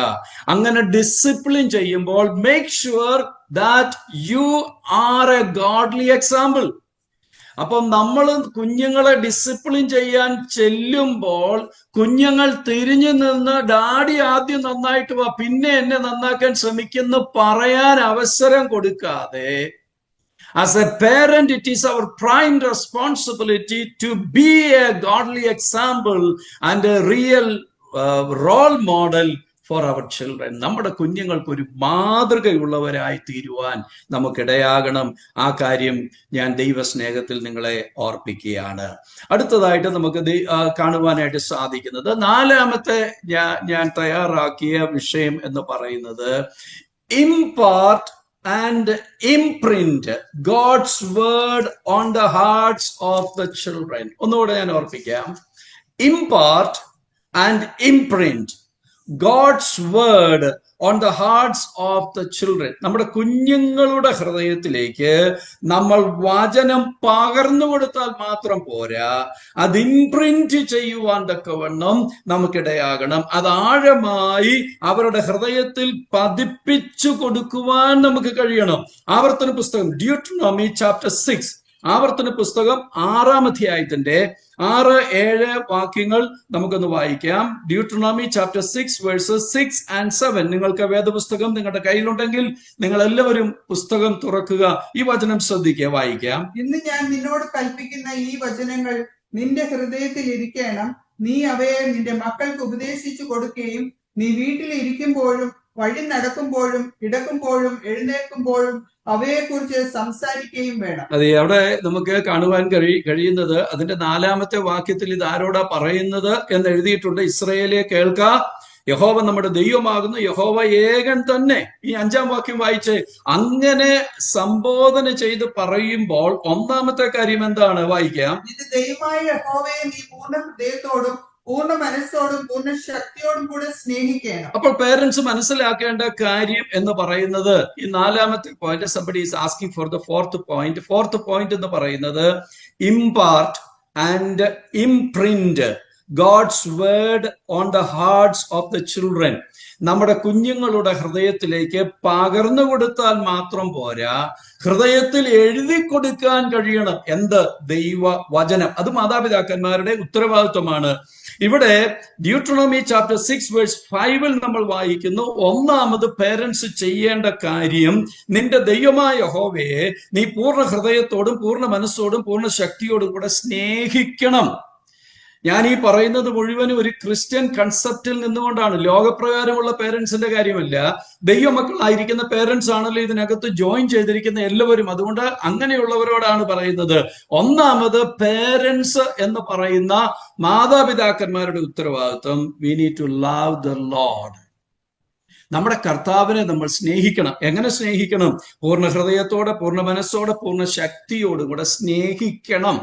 അങ്ങനെ ഡിസിപ്ലിൻ ചെയ്യുമ്പോൾ make sure that you are A godly example. അപ്പം നമ്മൾ കുഞ്ഞുങ്ങളെ ഡിസിപ്ലിൻ ചെയ്യാൻ ചെല്ലുമ്പോൾ കുഞ്ഞുങ്ങൾ തിരിഞ്ഞു നിന്ന്, ഡാഡി ആദ്യം നന്നായിട്ട് വാ, പിന്നെ എന്നെ നന്നാക്കാൻ ശ്രമിക്കുന്നു പറയാൻ അവസരം കൊടുക്കാതെ, as a parent, it is our prime responsibility to be a godly example and a real role model for our children. നമ്മുടെ കുഞ്ഞുങ്ങൾക്ക് ഒരു മാതൃകയുള്ളവരായി തീരുവാൻ നമുക്കിടയാകണം. ആ കാര്യം ഞാൻ ദൈവസ്നേഹത്തിൽ നിങ്ങളെ ഓർപ്പിക്കുകയാണ്. അടുത്തതായിട്ട് നമുക്ക് കാണുവാനായിട്ട് സാധിക്കുന്നത്, നാലാമത്തെ ഞാൻ തയ്യാറാക്കിയ വിഷയം എന്ന് പറയുന്നത്, impart and imprint God's word on the hearts of the children. ഒന്നുകൂടെ ഞാൻ ഓർപ്പിക്കാം. Impart and imprint God's word on the hearts of the children. നമ്മുടെ കുഞ്ഞുങ്ങളുടെ ഹൃദയത്തിലേക്ക് നമ്മൾ വചനം പകർന്നു കൊടുത്താൽ മാത്രം പോരാ, അത് ഇംപ്രിന്റ് ചെയ്യുവാൻ തക്കവണ്ണം നമുക്കിടയാകണം. അത് ആഴമായി അവരുടെ ഹൃദയത്തിൽ പതിപ്പിച്ചു കൊടുക്കുവാൻ നമുക്ക് കഴിയണം. ആവർത്തന പുസ്തകം ഡ്യൂട്ടറോണമി ചാപ്റ്റർ 6, ആവർത്തന പുസ്തകം 6-ാം അധ്യായത്തിന്റെ 6-7 വാക്യങ്ങൾ നമുക്കൊന്ന് വായിക്കാം. Deuteronomy chapter 6 versus 6 and 7. നിങ്ങൾക്ക് വേദപുസ്തകം നിങ്ങളുടെ കയ്യിലുണ്ടെങ്കിൽ നിങ്ങൾ എല്ലാവരും പുസ്തകം തുറക്കുക, ഈ വചനം ശ്രദ്ധിക്കുക, വായിക്കാം. ഇന്ന് ഞാൻ നിന്നോട് കൽപ്പിക്കുന്ന ഈ വചനങ്ങൾ നിന്റെ ഹൃദയത്തിൽ ഇരിക്കണം. നീ അവയെ നിന്റെ മക്കൾക്ക് ഉപദേശിച്ചു കൊടുക്കുകയും നീ വീട്ടിൽ ഇരിക്കുമ്പോഴും വഴി നടക്കുമ്പോഴും കിടക്കുമ്പോഴും എഴുന്നേൽക്കുമ്പോഴും അവയെക്കുറിച്ച് സംസാരിക്കുകയും വേണം. അതെ, അവിടെ നമുക്ക് കാണുവാൻ കഴിയുന്നത് അതിന്റെ 4-ാമത്തെ വാക്യത്തിൽ ഇത് ആരോടാ പറയുന്നത് എന്ന് എഴുതിയിട്ടുണ്ട്. ഇസ്രായേലെ കേൾക്ക, യഹോവ നമ്മുടെ ദൈവമാകുന്നു, യഹോവ ഏകൻ തന്നെ. ഈ 5-ാം വാക്യം വായിച്ച് അങ്ങനെ സംബോധന ചെയ്ത് പറയുമ്പോൾ ഒന്നാമത്തെ കാര്യം എന്താണ്? വായിക്കാം. ഇത് ദൈവമായ യഹോവയെ നീ പൂർണ്ണ ഹൃദയത്തോടും പൂർണ്ണ മനസ്സോടും പൂർണ്ണ ശക്തിയോടും കൂടെ സ്നേഹിക്കണം. അപ്പോൾ പേരൻസ് മനസ്സിലാക്കേണ്ട കാര്യം എന്ന് പറയുന്നത് ഈ 4-ാമത്തെ point. somebody is asking for the fourth point എന്ന് പറയുന്നത് impart and imprint God's word on the hearts of the children. നമ്മുടെ കുഞ്ഞുങ്ങളുടെ ഹൃദയത്തിലേക്ക് പകർന്നു കൊടുത്താൽ മാത്രം പോരാ, ഹൃദയത്തിൽ എഴുതി കൊടുക്കാൻ കഴിയണം. എന്ത്? ദൈവ വചനം. അത് മാതാപിതാക്കന്മാരുടെ ഉത്തരവാദിത്വമാണ്. ഇവിടെ ഡ്യൂട്രോണമി ചാപ്റ്റർ 6:5 നമ്മൾ വായിക്കുന്നു, ഒന്നാമത് പേരൻസ് ചെയ്യേണ്ട കാര്യം, നിന്റെ ദൈവമായ യഹോവയെ നീ പൂർണ്ണ ഹൃദയത്തോടും പൂർണ്ണ മനസ്സോടും പൂർണ്ണ ശക്തിയോടും കൂടെ സ്നേഹിക്കണം. ഞാൻ ഈ പറയുന്നത് മുഴുവനും ഒരു ക്രിസ്ത്യൻ കൺസെപ്റ്റിൽ നിന്നുകൊണ്ടാണ്, ലോകപ്രകാരമുള്ള പേരൻസിന്റെ കാര്യമല്ല. ദൈവമക്കളായിരിക്കുന്ന പേരൻസ് ആണല്ലോ ഇതിനകത്ത് ജോയിൻ ചെയ്തിരിക്കുന്ന എല്ലാവരും. അതുകൊണ്ട് അങ്ങനെയുള്ളവരോടാണ് പറയുന്നത്. ഒന്നാമത് പേരൻസ് എന്ന് പറയുന്ന മാതാപിതാക്കന്മാരുടെ ഉത്തരവാദിത്വം, we need to love the Lord. നമ്മുടെ കർത്താവിനെ നമ്മൾ സ്നേഹിക്കണം. എങ്ങനെ സ്നേഹിക്കണം? പൂർണ്ണ ഹൃദയത്തോടെ, പൂർണ്ണ മനസ്സോടെ, പൂർണ്ണ ശക്തിയോടും കൂടെ സ്നേഹിക്കണം.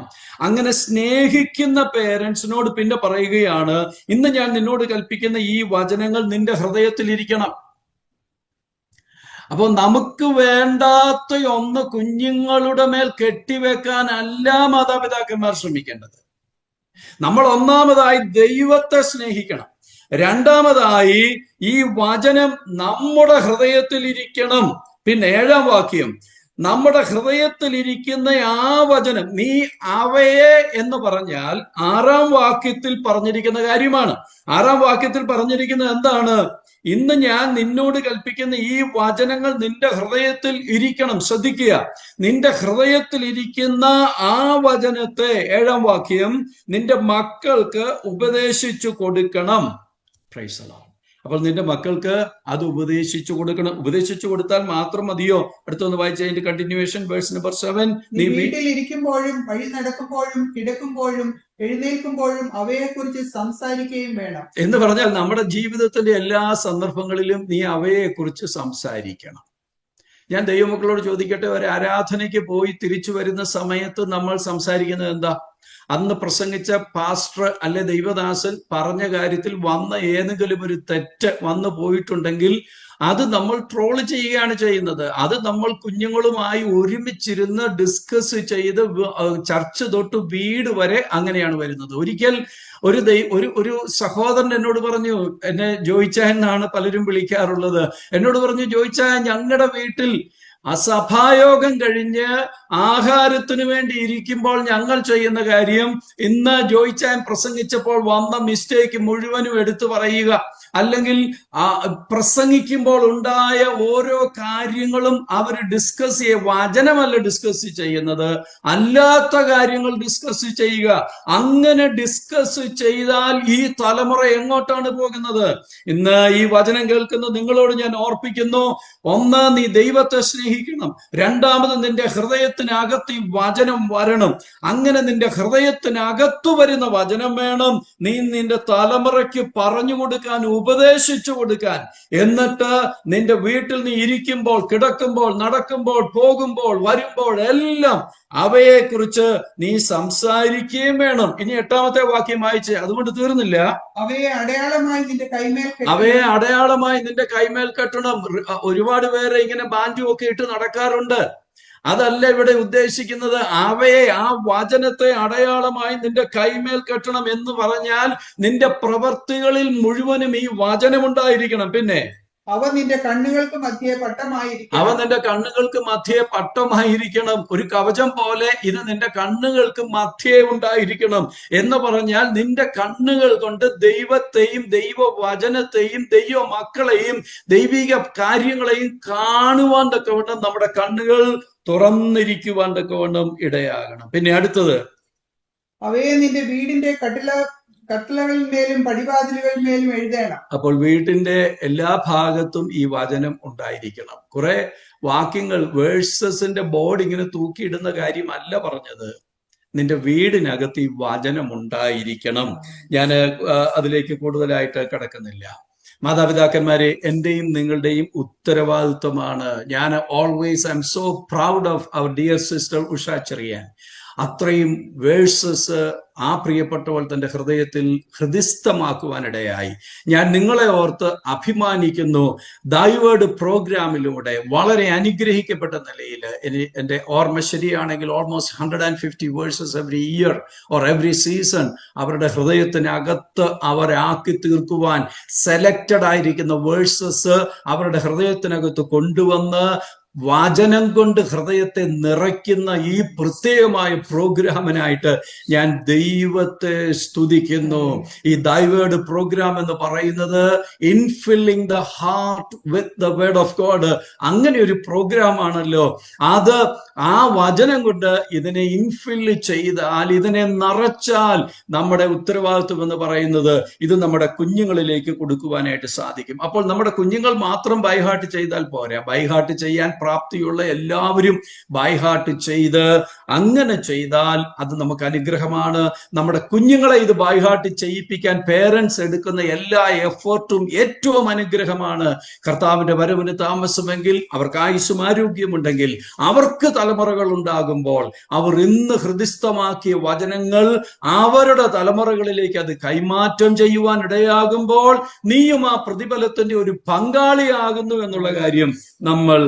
അങ്ങനെ സ്നേഹിക്കുന്ന പേരൻസിനോട് പിന്നെ പറയുകയാണ്, ഇന്ന് ഞാൻ നിന്നോട് കൽപ്പിക്കുന്ന ഈ വചനങ്ങൾ നിന്റെ ഹൃദയത്തിൽ ഇരിക്കണം. അപ്പോൾ നമുക്ക് വേണ്ടാത്ത ഒന്ന് കുഞ്ഞുങ്ങളുടെ മേൽ കെട്ടിവെക്കാനല്ല മാതാപിതാക്കന്മാർ ശ്രമിക്കേണ്ടത്. നമ്മൾ ഒന്നാമതായി ദൈവത്തെ സ്നേഹിക്കണം. രണ്ടാമതായി ഈ വചനം നമ്മുടെ ഹൃദയത്തിൽ ഇരിക്കണം. പിന്നെ 7-ാം വാക്യം, നമ്മുടെ ഹൃദയത്തിൽ ഇരിക്കുന്ന ആ വചനം, നീ അവയെ എന്ന് പറഞ്ഞാൽ 6-ാം വാക്യത്തിൽ പറഞ്ഞിരിക്കുന്ന കാര്യമാണ്. 6-ാം വാക്യത്തിൽ പറഞ്ഞിരിക്കുന്നത് എന്താണ്? ഇന്ന് ഞാൻ നിന്നോട് കൽപ്പിക്കുന്ന ഈ വചനങ്ങൾ നിന്റെ ഹൃദയത്തിൽ ഇരിക്കണം. ശ്രദ്ധിക്കുക, നിന്റെ ഹൃദയത്തിൽ ഇരിക്കുന്ന ആ വചനത്തെ, 7-ാം വാക്യം, നിന്റെ മക്കൾക്ക് ഉപദേശിച്ചു കൊടുക്കണം. Praise the Lord. അപ്പോൾ നിന്റെ മക്കൾക്ക് അത് ഉപദേശിച്ചു കൊടുക്കണം. ഉപദേശിച്ചു കൊടുത്താൽ മാത്രം മതിയോ? അടുത്തൊന്ന് വായിച്ച അതിന്റെ കണ്ടിന്യൂവേഷൻ, വേഴ്സ് നമ്പർ 7. നീ വീട്ടിൽ ഇരിക്കുമ്പോഴും വഴി നടക്കുമ്പോഴും കിടക്കുമ്പോഴും എഴുന്നേൽക്കുമ്പോഴും അവയെക്കുറിച്ച് സംസാരിക്കുകയും വേണം. എന്ന് പറഞ്ഞാൽ നമ്മുടെ ജീവിതത്തിന്റെ എല്ലാ സന്ദർഭങ്ങളിലും നീ അവയെക്കുറിച്ച് സംസാരിക്കണം. ഞാൻ ദൈവമക്കളോട് ചോദിക്കട്ടെ, ഒരു ആരാധനയ്ക്ക് പോയി തിരിച്ചു വരുന്ന സമയത്ത് നമ്മൾ സംസാരിക്കുന്നത് എന്താ? അന്ന് പ്രസംഗിച്ച പാസ്റ്റർ അല്ലെ ദൈവദാസൻ പറഞ്ഞ കാര്യത്തിൽ വന്ന ഏതെങ്കിലും ഒരു തെറ്റ് വന്നു പോയിട്ടുണ്ടെങ്കിൽ അത് നമ്മൾ ട്രോൾ ചെയ്യുകയാണ് ചെയ്യുന്നത്. അത് നമ്മൾ കുഞ്ഞുങ്ങളുമായി ഒരുമിച്ചിരുന്ന് ഡിസ്കസ് ചെയ്ത് ചർച്ച് തൊട്ട് വീട് വരെ അങ്ങനെയാണ് വരുന്നത്. ഒരിക്കൽ ഒരു സഹോദരൻ എന്നോട് പറഞ്ഞു, എന്നെ ജോയിച്ച എന്നാണ് പലരും വിളിക്കാറുള്ളത്, എന്നോട് പറഞ്ഞു, ജോയിച്ച, ഞങ്ങളുടെ വീട്ടിൽ സഭായോഗം കഴിഞ്ഞ് ആഹാരത്തിന് വേണ്ടി ഇരിക്കുമ്പോൾ ഞങ്ങൾ ചെയ്യുന്ന കാര്യം, ഇന്ന് ജോയിച്ചാൻ പ്രസംഗിച്ചപ്പോൾ വന്ന മിസ്റ്റേക്ക് മുഴുവനും എടുത്തു പറയുക, അല്ലെങ്കിൽ പ്രസംഗിക്കുമ്പോൾ ഉണ്ടായ ഓരോ കാര്യങ്ങളും അവർ ഡിസ്കസ് ചെയ്യുക. വചനമല്ല ഡിസ്കസ് ചെയ്യുന്നത്, അല്ലാത്ത കാര്യങ്ങൾ ഡിസ്കസ് ചെയ്യുക. അങ്ങനെ ഡിസ്കസ് ചെയ്താൽ ഈ തലമുറ എങ്ങോട്ടാണ് പോകുന്നത്? ഇന്ന് ഈ വചനം കേൾക്കുന്ന നിങ്ങളോട് ഞാൻ ഓർപ്പിക്കുന്നു, ഒന്ന്, നീ ദൈവത്തെ സ്നേഹിക്കണം. രണ്ടാമത്, നിന്റെ ഹൃദയത്തിനകത്ത് ഈ വചനം വരണം. അങ്ങനെ നിന്റെ ഹൃദയത്തിനകത്തു വരുന്ന വചനം വേണം നീ നിന്റെ തലമുറയ്ക്ക് പറഞ്ഞു കൊടുക്കാൻ, ഉപദേശിച്ചു കൊടുക്കാൻ. എന്നിട്ട് നിന്റെ വീട്ടിൽ നീ ഇരിക്കുമ്പോൾ, കിടക്കുമ്പോൾ, നടക്കുമ്പോൾ, പോകുമ്പോൾ, വരുമ്പോൾ എല്ലാം അവയെക്കുറിച്ച് നീ സംസാരിക്കുകയും വേണം. ഇനി 8-ാമത്തെ വാക്യം വായിച്ച്, അതുകൊണ്ട് തീർന്നില്ല. അവയെ അടയാളമായി നിന്റെ കൈമേൽ കെട്ടണം. ഒരുപാട് പേരെ ഇങ്ങനെ ബാൻഡും ഒക്കെ ഇട്ട് നടക്കാറുണ്ട്. അതല്ല ഇവിടെ ഉദ്ദേശിക്കുന്നത്. അവയെ, ആ വചനത്തെ അടയാളമായി നിന്റെ കൈമേൽ കെട്ടണം എന്ന് പറഞ്ഞാൽ നിന്റെ പ്രവർത്തികളിൽ മുഴുവനും ഈ വചനമുണ്ടായിരിക്കണം. പിന്നെ അവ നിന്റെ കണ്ണുകൾക്ക് മധ്യേ പട്ടമായിരിക്കണം. ഒരു കവചം പോലെ ഇത് നിന്റെ കണ്ണുകൾക്ക് മധ്യേ ഉണ്ടായിരിക്കണം. എന്ന് പറഞ്ഞാൽ നിന്റെ കണ്ണുകൾ കൊണ്ട് ദൈവത്തെയും ദൈവവചനത്തെയും ദൈവ മക്കളെയും ദൈവിക കാര്യങ്ങളെയും കാണുവാൻ തക്കവണ്ണം നമ്മുടെ കണ്ണുകൾ തുറന്നിരിക്കുവാൻ തക്കവണ്ണം ഇടയാകണം. പിന്നെ അടുത്തത്, അവയെ നിന്റെ വീടിന്റെ കട്ടിലകളിന്മേലും പടിവാതിലുകളിന്മേലും എഴുതണം. അപ്പോൾ വീട്ടിന്റെ എല്ലാ ഭാഗത്തും ഈ വചനം ഉണ്ടായിരിക്കണം. കുറെ വാക്യങ്ങൾ, വേഴ്സസിന്റെ ബോർഡ് ഇങ്ങനെ തൂക്കിയിടുന്ന കാര്യമല്ല പറഞ്ഞത്. നിന്റെ വീടിനകത്ത് ഈ വചനം ഉണ്ടായിരിക്കണം. ഞാൻ അതിലേക്ക് കൂടുതലായിട്ട് കടക്കുന്നില്ല. മാതാപിതാക്കന്മാരെ, എന്റെയും നിങ്ങളുടെയും ഉത്തരവാദിത്വമാണ്. ഞാൻ always I am so proud of our dear sister Usha Cherian. അത്രയും വേഴ്സസ് ആ പ്രിയപ്പെട്ടവൾ തന്റെ ഹൃദയത്തിൽ ഹൃദിസ്ഥമാക്കുവാനിടയായി. ഞാൻ നിങ്ങളെ ഓർത്ത് അഭിമാനിക്കുന്നു. ദൈവവേർഡ് പ്രോഗ്രാമിലൂടെ വളരെ അനുഗ്രഹിക്കപ്പെട്ട നിലയിൽ, എൻ്റെ ഓർമ്മ ശരിയാണെങ്കിൽ almost 150 versus every year or every season അവരുടെ ഹൃദയത്തിനകത്ത് അവരാക്കി തീർക്കുവാൻ സെലക്റ്റഡ് ആയിരിക്കുന്ന വേഴ്സസ് അവരുടെ ഹൃദയത്തിനകത്ത് കൊണ്ടുവന്ന് വചനം കൊണ്ട് ഹൃദയത്തെ നിറയ്ക്കുന്ന ഈ പ്രത്യേകമായ പ്രോഗ്രാമിനായിട്ട് ഞാൻ ദൈവത്തെ സ്തുതിക്കുന്നു. ഈ ദൈവവേർഡ് പ്രോഗ്രാം എന്ന് പറയുന്നത് infilling the heart with the word of God, അങ്ങനെ ഒരു പ്രോഗ്രാം ആണല്ലോ. അത് ആ വചനം കൊണ്ട് ഇതിനെ ഇൻഫില്ല് ചെയ്താൽ, ഇതിനെ നിറച്ചാൽ, നമ്മുടെ ഉത്തരവാദിത്വം എന്ന് പറയുന്നത് ഇത് നമ്മുടെ കുഞ്ഞുങ്ങളിലേക്ക് കൊടുക്കുവാനായിട്ട് സാധിക്കും. അപ്പോൾ നമ്മുടെ കുഞ്ഞുങ്ങൾ മാത്രം ബൈഹാർട്ട് ചെയ്താൽ പോരാ, ബൈഹാർട്ട് ചെയ്യാൻ പ്രാപ്തിയുള്ള എല്ലാവരും ബൈഹാർട്ട് ചെയ്ത് അങ്ങനെ ചെയ്താൽ അത് നമുക്ക് അനുഗ്രഹമാണ്. നമ്മുടെ കുഞ്ഞുങ്ങളെ ഇത് ബൈഹാർട്ട് ചെയ്യിപ്പിക്കാൻ പേരൻസ് എടുക്കുന്ന എല്ലാ എഫേർട്ടും ഏറ്റവും അനുഗ്രഹമാണ്. കർത്താവിന്റെ വരവിന് താമസമെങ്കിൽ, അവർക്ക് ആയുസ്സും ആരോഗ്യമുണ്ടെങ്കിൽ, അവർക്ക് തലമുറകൾ ഉണ്ടാകുമ്പോൾ അവർ ഇന്ന് ഹൃദിസ്ഥമാക്കിയ വചനങ്ങൾ അവരുടെ തലമുറകളിലേക്ക് അത് കൈമാറ്റം ചെയ്യുവാൻ ഇടയാകുമ്പോൾ നീയും ആ പ്രതിഫലത്തിന്റെ ഒരു പങ്കാളിയാകുന്നു എന്നുള്ള കാര്യം നമ്മൾ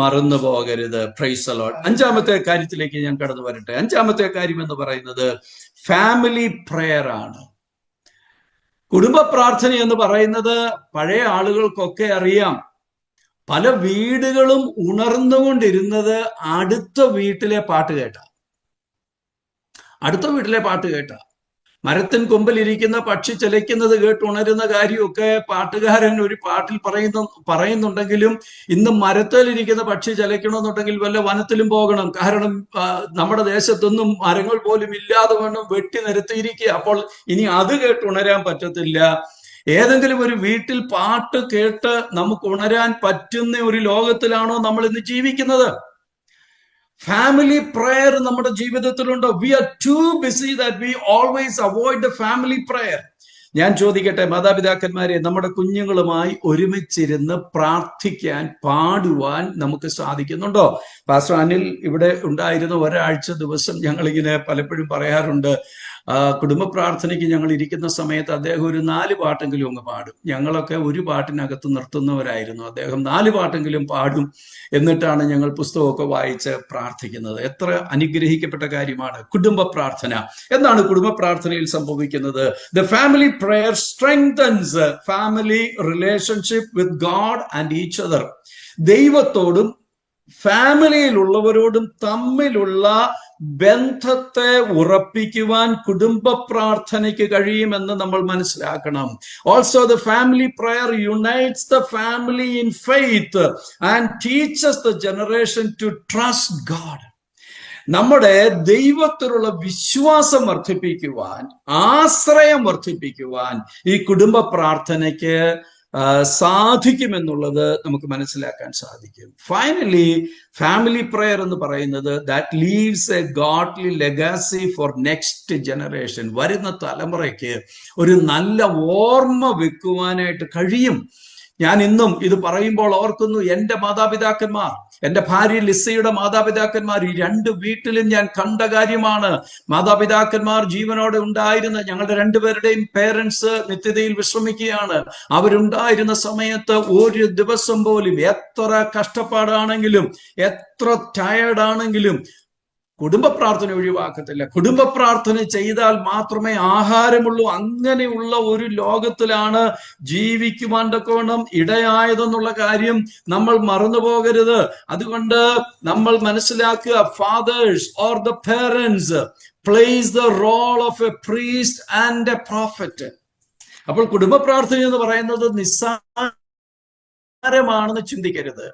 മറന്നു പോകരുത്. Praise the Lord. അഞ്ചാമത്തെ കാര്യത്തിലേക്ക് ഞാൻ കടന്നു വരട്ടെ. അഞ്ചാമത്തെ കാര്യം എന്ന് പറയുന്നത് ഫാമിലി പ്രെയർ ആണ്. കുടുംബ പ്രാർത്ഥന എന്ന് പറയുന്നത് പഴയ ആളുകൾക്കൊക്കെ അറിയാം. പല വീടുകളും ഉണർന്നുകൊണ്ടിരുന്നത് അടുത്ത വീട്ടിലെ പാട്ട് കേട്ട. മരത്തിൻ കൊമ്പിലിരിക്കുന്ന പക്ഷി ചിലയ്ക്കുന്നത് കേട്ട് ഉണരുന്ന കാര്യമൊക്കെ പാട്ടുകാരൻ ഒരു പാട്ടിൽ പറയുന്നുണ്ടെങ്കിലും ഇന്ന് മരത്തിലിരിക്കുന്ന പക്ഷി ചിലയ്ക്കണമെന്നുണ്ടെങ്കിൽ വല്ല വനത്തിലും പോകണം. കാരണം നമ്മുടെ ദേശത്തൊന്നും മരങ്ങൾ പോലും ഇല്ലാതെ വേണം വെട്ടി നിരത്തിയിരിക്കുക. അപ്പോൾ ഇനി അത് കേട്ട് ഉണരാൻ പറ്റത്തില്ല. ഏതെങ്കിലും ഒരു വീട്ടിൽ പാട്ട് കേട്ട് നമുക്ക് ഉണരാൻ പറ്റുന്ന ഒരു ലോകത്തിലാണോ നമ്മൾ ഇന്ന് ജീവിക്കുന്നത്? ഫാമിലി പ്രയർ നമ്മുടെ ജീവിതത്തിലുണ്ടോ? We are too busy that we always avoid the family prayer. ഞാൻ ചോദിക്കട്ടെ മാതാപിതാക്കന്മാരെ, നമ്മുടെ കുഞ്ഞുങ്ങളുമായി ഒരുമിച്ചിരുന്ന് പ്രാർത്ഥിക്കാൻ, പാടുവാൻ നമുക്ക് സാധിക്കുന്നുണ്ടോ? പാസ്റ്റർ അനിൽ ഇവിടെ ഉണ്ടായിരുന്ന ഒരാഴ്ച ദിവസം ഞങ്ങളിങ്ങനെ പലപ്പോഴും പറയാറുണ്ട്, കുടുംബ പ്രാർത്ഥനയ്ക്ക് ഞങ്ങൾ ഇരിക്കുന്ന സമയത്ത് അദ്ദേഹം ഒരു 4 പാട്ടെങ്കിലും അങ്ങ് പാടും. ഞങ്ങളൊക്കെ ഒരു പാട്ടിനകത്ത് നിർത്തുന്നവരായിരുന്നു. അദ്ദേഹം 4 പാട്ടെങ്കിലും പാടും. എന്നിട്ടാണ് ഞങ്ങൾ പുസ്തകമൊക്കെ വായിച്ച് പ്രാർത്ഥിക്കുന്നത്. എത്ര അനുഗ്രഹിക്കപ്പെട്ട കാര്യമാണ് കുടുംബ പ്രാർത്ഥന. എന്താണ് കുടുംബ പ്രാർത്ഥനയിൽ സംഭവിക്കുന്നത്? The family prayer strengthens family relationship with God and each other. ദൈവത്തോടും ഫാമിലിയിലുള്ളവരോടും തമ്മിലുള്ള ബന്ധത്തെ ഉറപ്പിക്കുവാൻ കുടുംബ പ്രാർത്ഥനയ്ക്ക് കഴിയുമെന്ന് നമ്മൾ മനസ്സിലാക്കണം. Also the family prayer unites the family in faith and teaches the generation to trust God. നമ്മുടെ ദൈവത്തിലുള്ള വിശ്വാസം വർദ്ധിപ്പിക്കുവാൻ, ആശ്രയം വർദ്ധിപ്പിക്കുവാൻ ഈ കുടുംബ പ്രാർത്ഥനയ്ക്ക് സാധിക്കുമെന്നുള്ളത് നമുക്ക് മനസ്സിലാക്കാൻ സാധിക്കും. ഫൈനലി ഫാമിലി പ്രയർ എന്ന് പറയുന്നത് that leaves a godly legacy for next generation. വരുന്ന തലമുറയ്ക്ക് ഒരു നല്ല ഓർമ്മ വെക്കുവാനായിട്ട് കഴിയും. ഞാൻ ഇന്നും ഇത് പറയുമ്പോൾ ഓർക്കുന്നു, എൻ്റെ മാതാപിതാക്കന്മാർ, എൻ്റെ ഭാര്യ ലിസയുടെ മാതാപിതാക്കന്മാർ, ഈ 2 വീട്ടിലും ഞാൻ കണ്ട കാര്യമാണ്. മാതാപിതാക്കന്മാർ ജീവനോടെ ഉണ്ടായിരുന്ന ഞങ്ങളുടെ 2 പേരുടെയും പേരൻസ് നിത്യതയിൽ വിശ്രമിക്കുകയാണ്. അവരുണ്ടായിരുന്ന സമയത്ത് ഒരു ദിവസം പോലും എത്ര കഷ്ടപ്പാടാണെങ്കിലും, എത്ര ടയേർഡാണെങ്കിലും കുടുംബ പ്രാർത്ഥന ഒഴിവാക്കത്തില്ല. കുടുംബ പ്രാർത്ഥന ചെയ്താൽ മാത്രമേ ആഹാരമുള്ളൂ. അങ്ങനെയുള്ള ഒരു ലോകത്തിലാണ് ജീവിക്കുവാൻ തക്കവണ്ണം ഇടയായതെന്നുള്ള കാര്യം നമ്മൾ മറന്നു പോകരുത്. അതുകൊണ്ട് നമ്മൾ മനസ്സിലാക്കുക, fathers or the parents place the role of a priest and a prophet. അപ്പോൾ കുടുംബ പ്രാർത്ഥന എന്ന് പറയുന്നത് ാണെന്ന് ചിന്തിക്കരുത്.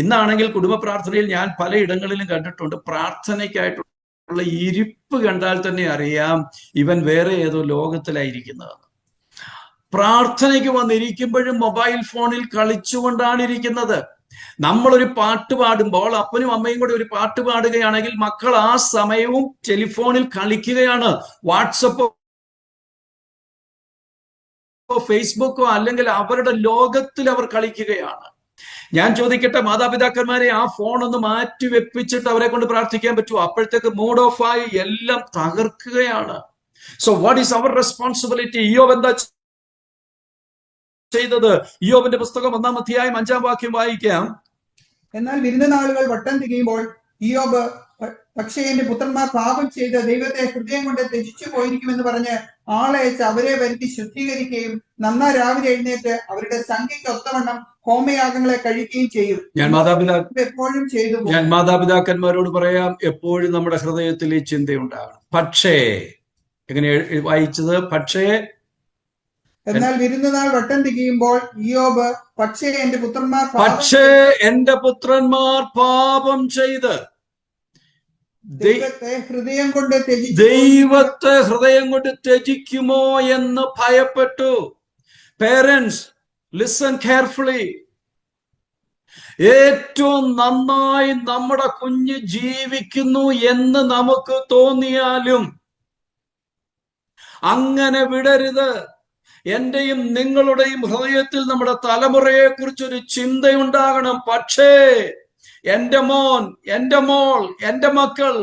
ഇന്നാണെങ്കിൽ കുടുംബ പ്രാർത്ഥനയിൽ ഞാൻ പലയിടങ്ങളിലും കണ്ടിട്ടുണ്ട്, പ്രാർത്ഥനയ്ക്കായിട്ടുള്ള ഇരിപ്പ് കണ്ടാൽ തന്നെ അറിയാം ഇവൻ വേറെ ഏതോ ലോകത്തിലായിരിക്കുന്നതെന്ന്. പ്രാർത്ഥനയ്ക്ക് വന്നിരിക്കുമ്പോഴും മൊബൈൽ ഫോണിൽ കളിച്ചുകൊണ്ടാണ് ഇരിക്കുന്നത്. നമ്മളൊരു പാട്ട് പാടുമ്പോൾ അപ്പനും അമ്മയും കൂടെ ഒരു പാട്ട് പാടുകയാണെങ്കിൽ മക്കൾ ആ സമയവും ടെലിഫോണിൽ കളിക്കുകയാണ്. വാട്സപ്പ് ഫേസ്ബുക്കോ അല്ലെങ്കിൽ അവരുടെ ലോകത്തിൽ അവർ കളിക്കുകയാണ്. ഞാൻ ചോദിക്കട്ടെ, മാതാപിതാക്കന്മാരെ, ആ ഫോൺ ഒന്ന് മാറ്റി വെപ്പിച്ചിട്ട് അവരെ കൊണ്ട് പ്രാർത്ഥിക്കാൻ പറ്റുമോ? അപ്പോഴത്തേക്ക് മൂഡ് ഓഫ് ആയി എല്ലാം തകർക്കുകയാണ്. So what is our responsibility? Iyyob എന്താ ചെയ്തത്? ഇയ്യോബിന്റെ പുസ്തകം 1-ാം അധ്യായം 5-ാം വാക്യം വായിക്കാം. എന്നാൽ വിരുന്നുനാളുകൾ വട്ടം തിരിയുമ്പോൾ ഇയ്യോബ്, പക്ഷേ എന്റെ പുത്രന്മാർ പാപം ചെയ്ത് ദൈവത്തെ ഹൃദയം കൊണ്ട് ത്യജിച്ചു പോയിരിക്കുമെന്ന് പറഞ്ഞ് ആളയച്ച് അവരെ വരുത്തി ശുദ്ധീകരിക്കുകയും നന്നാ രാവിലെ എഴുന്നേറ്റ് അവരുടെ സംഖ്യയ്ക്ക് ഒത്തവണ്ണം ഹോമയാഗങ്ങളെ കഴിക്കുകയും ചെയ്യും. എപ്പോഴും ചെയ്തു. ഞാൻ മാതാപിതാക്കന്മാരോട് പറയാം, എപ്പോഴും നമ്മുടെ ഹൃദയത്തിൽ ഈ ചിന്തയുണ്ടാകണം. പക്ഷേ എങ്ങനെ വായിച്ചത്? പക്ഷേ എന്നാൽ വിരുന്നുനാൾ വട്ടം തികയുമ്പോൾ ഇയ്യോബ്, പക്ഷേ എന്റെ പുത്രന്മാർ പാപം ചെയ്ത് ദൈവത്തെ ഹൃദയം കൊണ്ട് ത്യജിക്കുമോ എന്ന് ഭയപ്പെട്ടു. Parents, listen carefully. ഏറ്റവും നന്നായി നമ്മുടെ കുഞ്ഞ് ജീവിക്കുന്നു എന്ന് നമുക്ക് തോന്നിയാലും അങ്ങനെ വിടരുത്. എന്റെയും നിങ്ങളുടെയും ഹൃദയത്തിൽ നമ്മുടെ തലമുറയെ കുറിച്ചൊരു ചിന്തയുണ്ടാകണം. പക്ഷേ എന്റെ മോൻ, എന്റെ മോൾ, എന്റെ മക്കൾ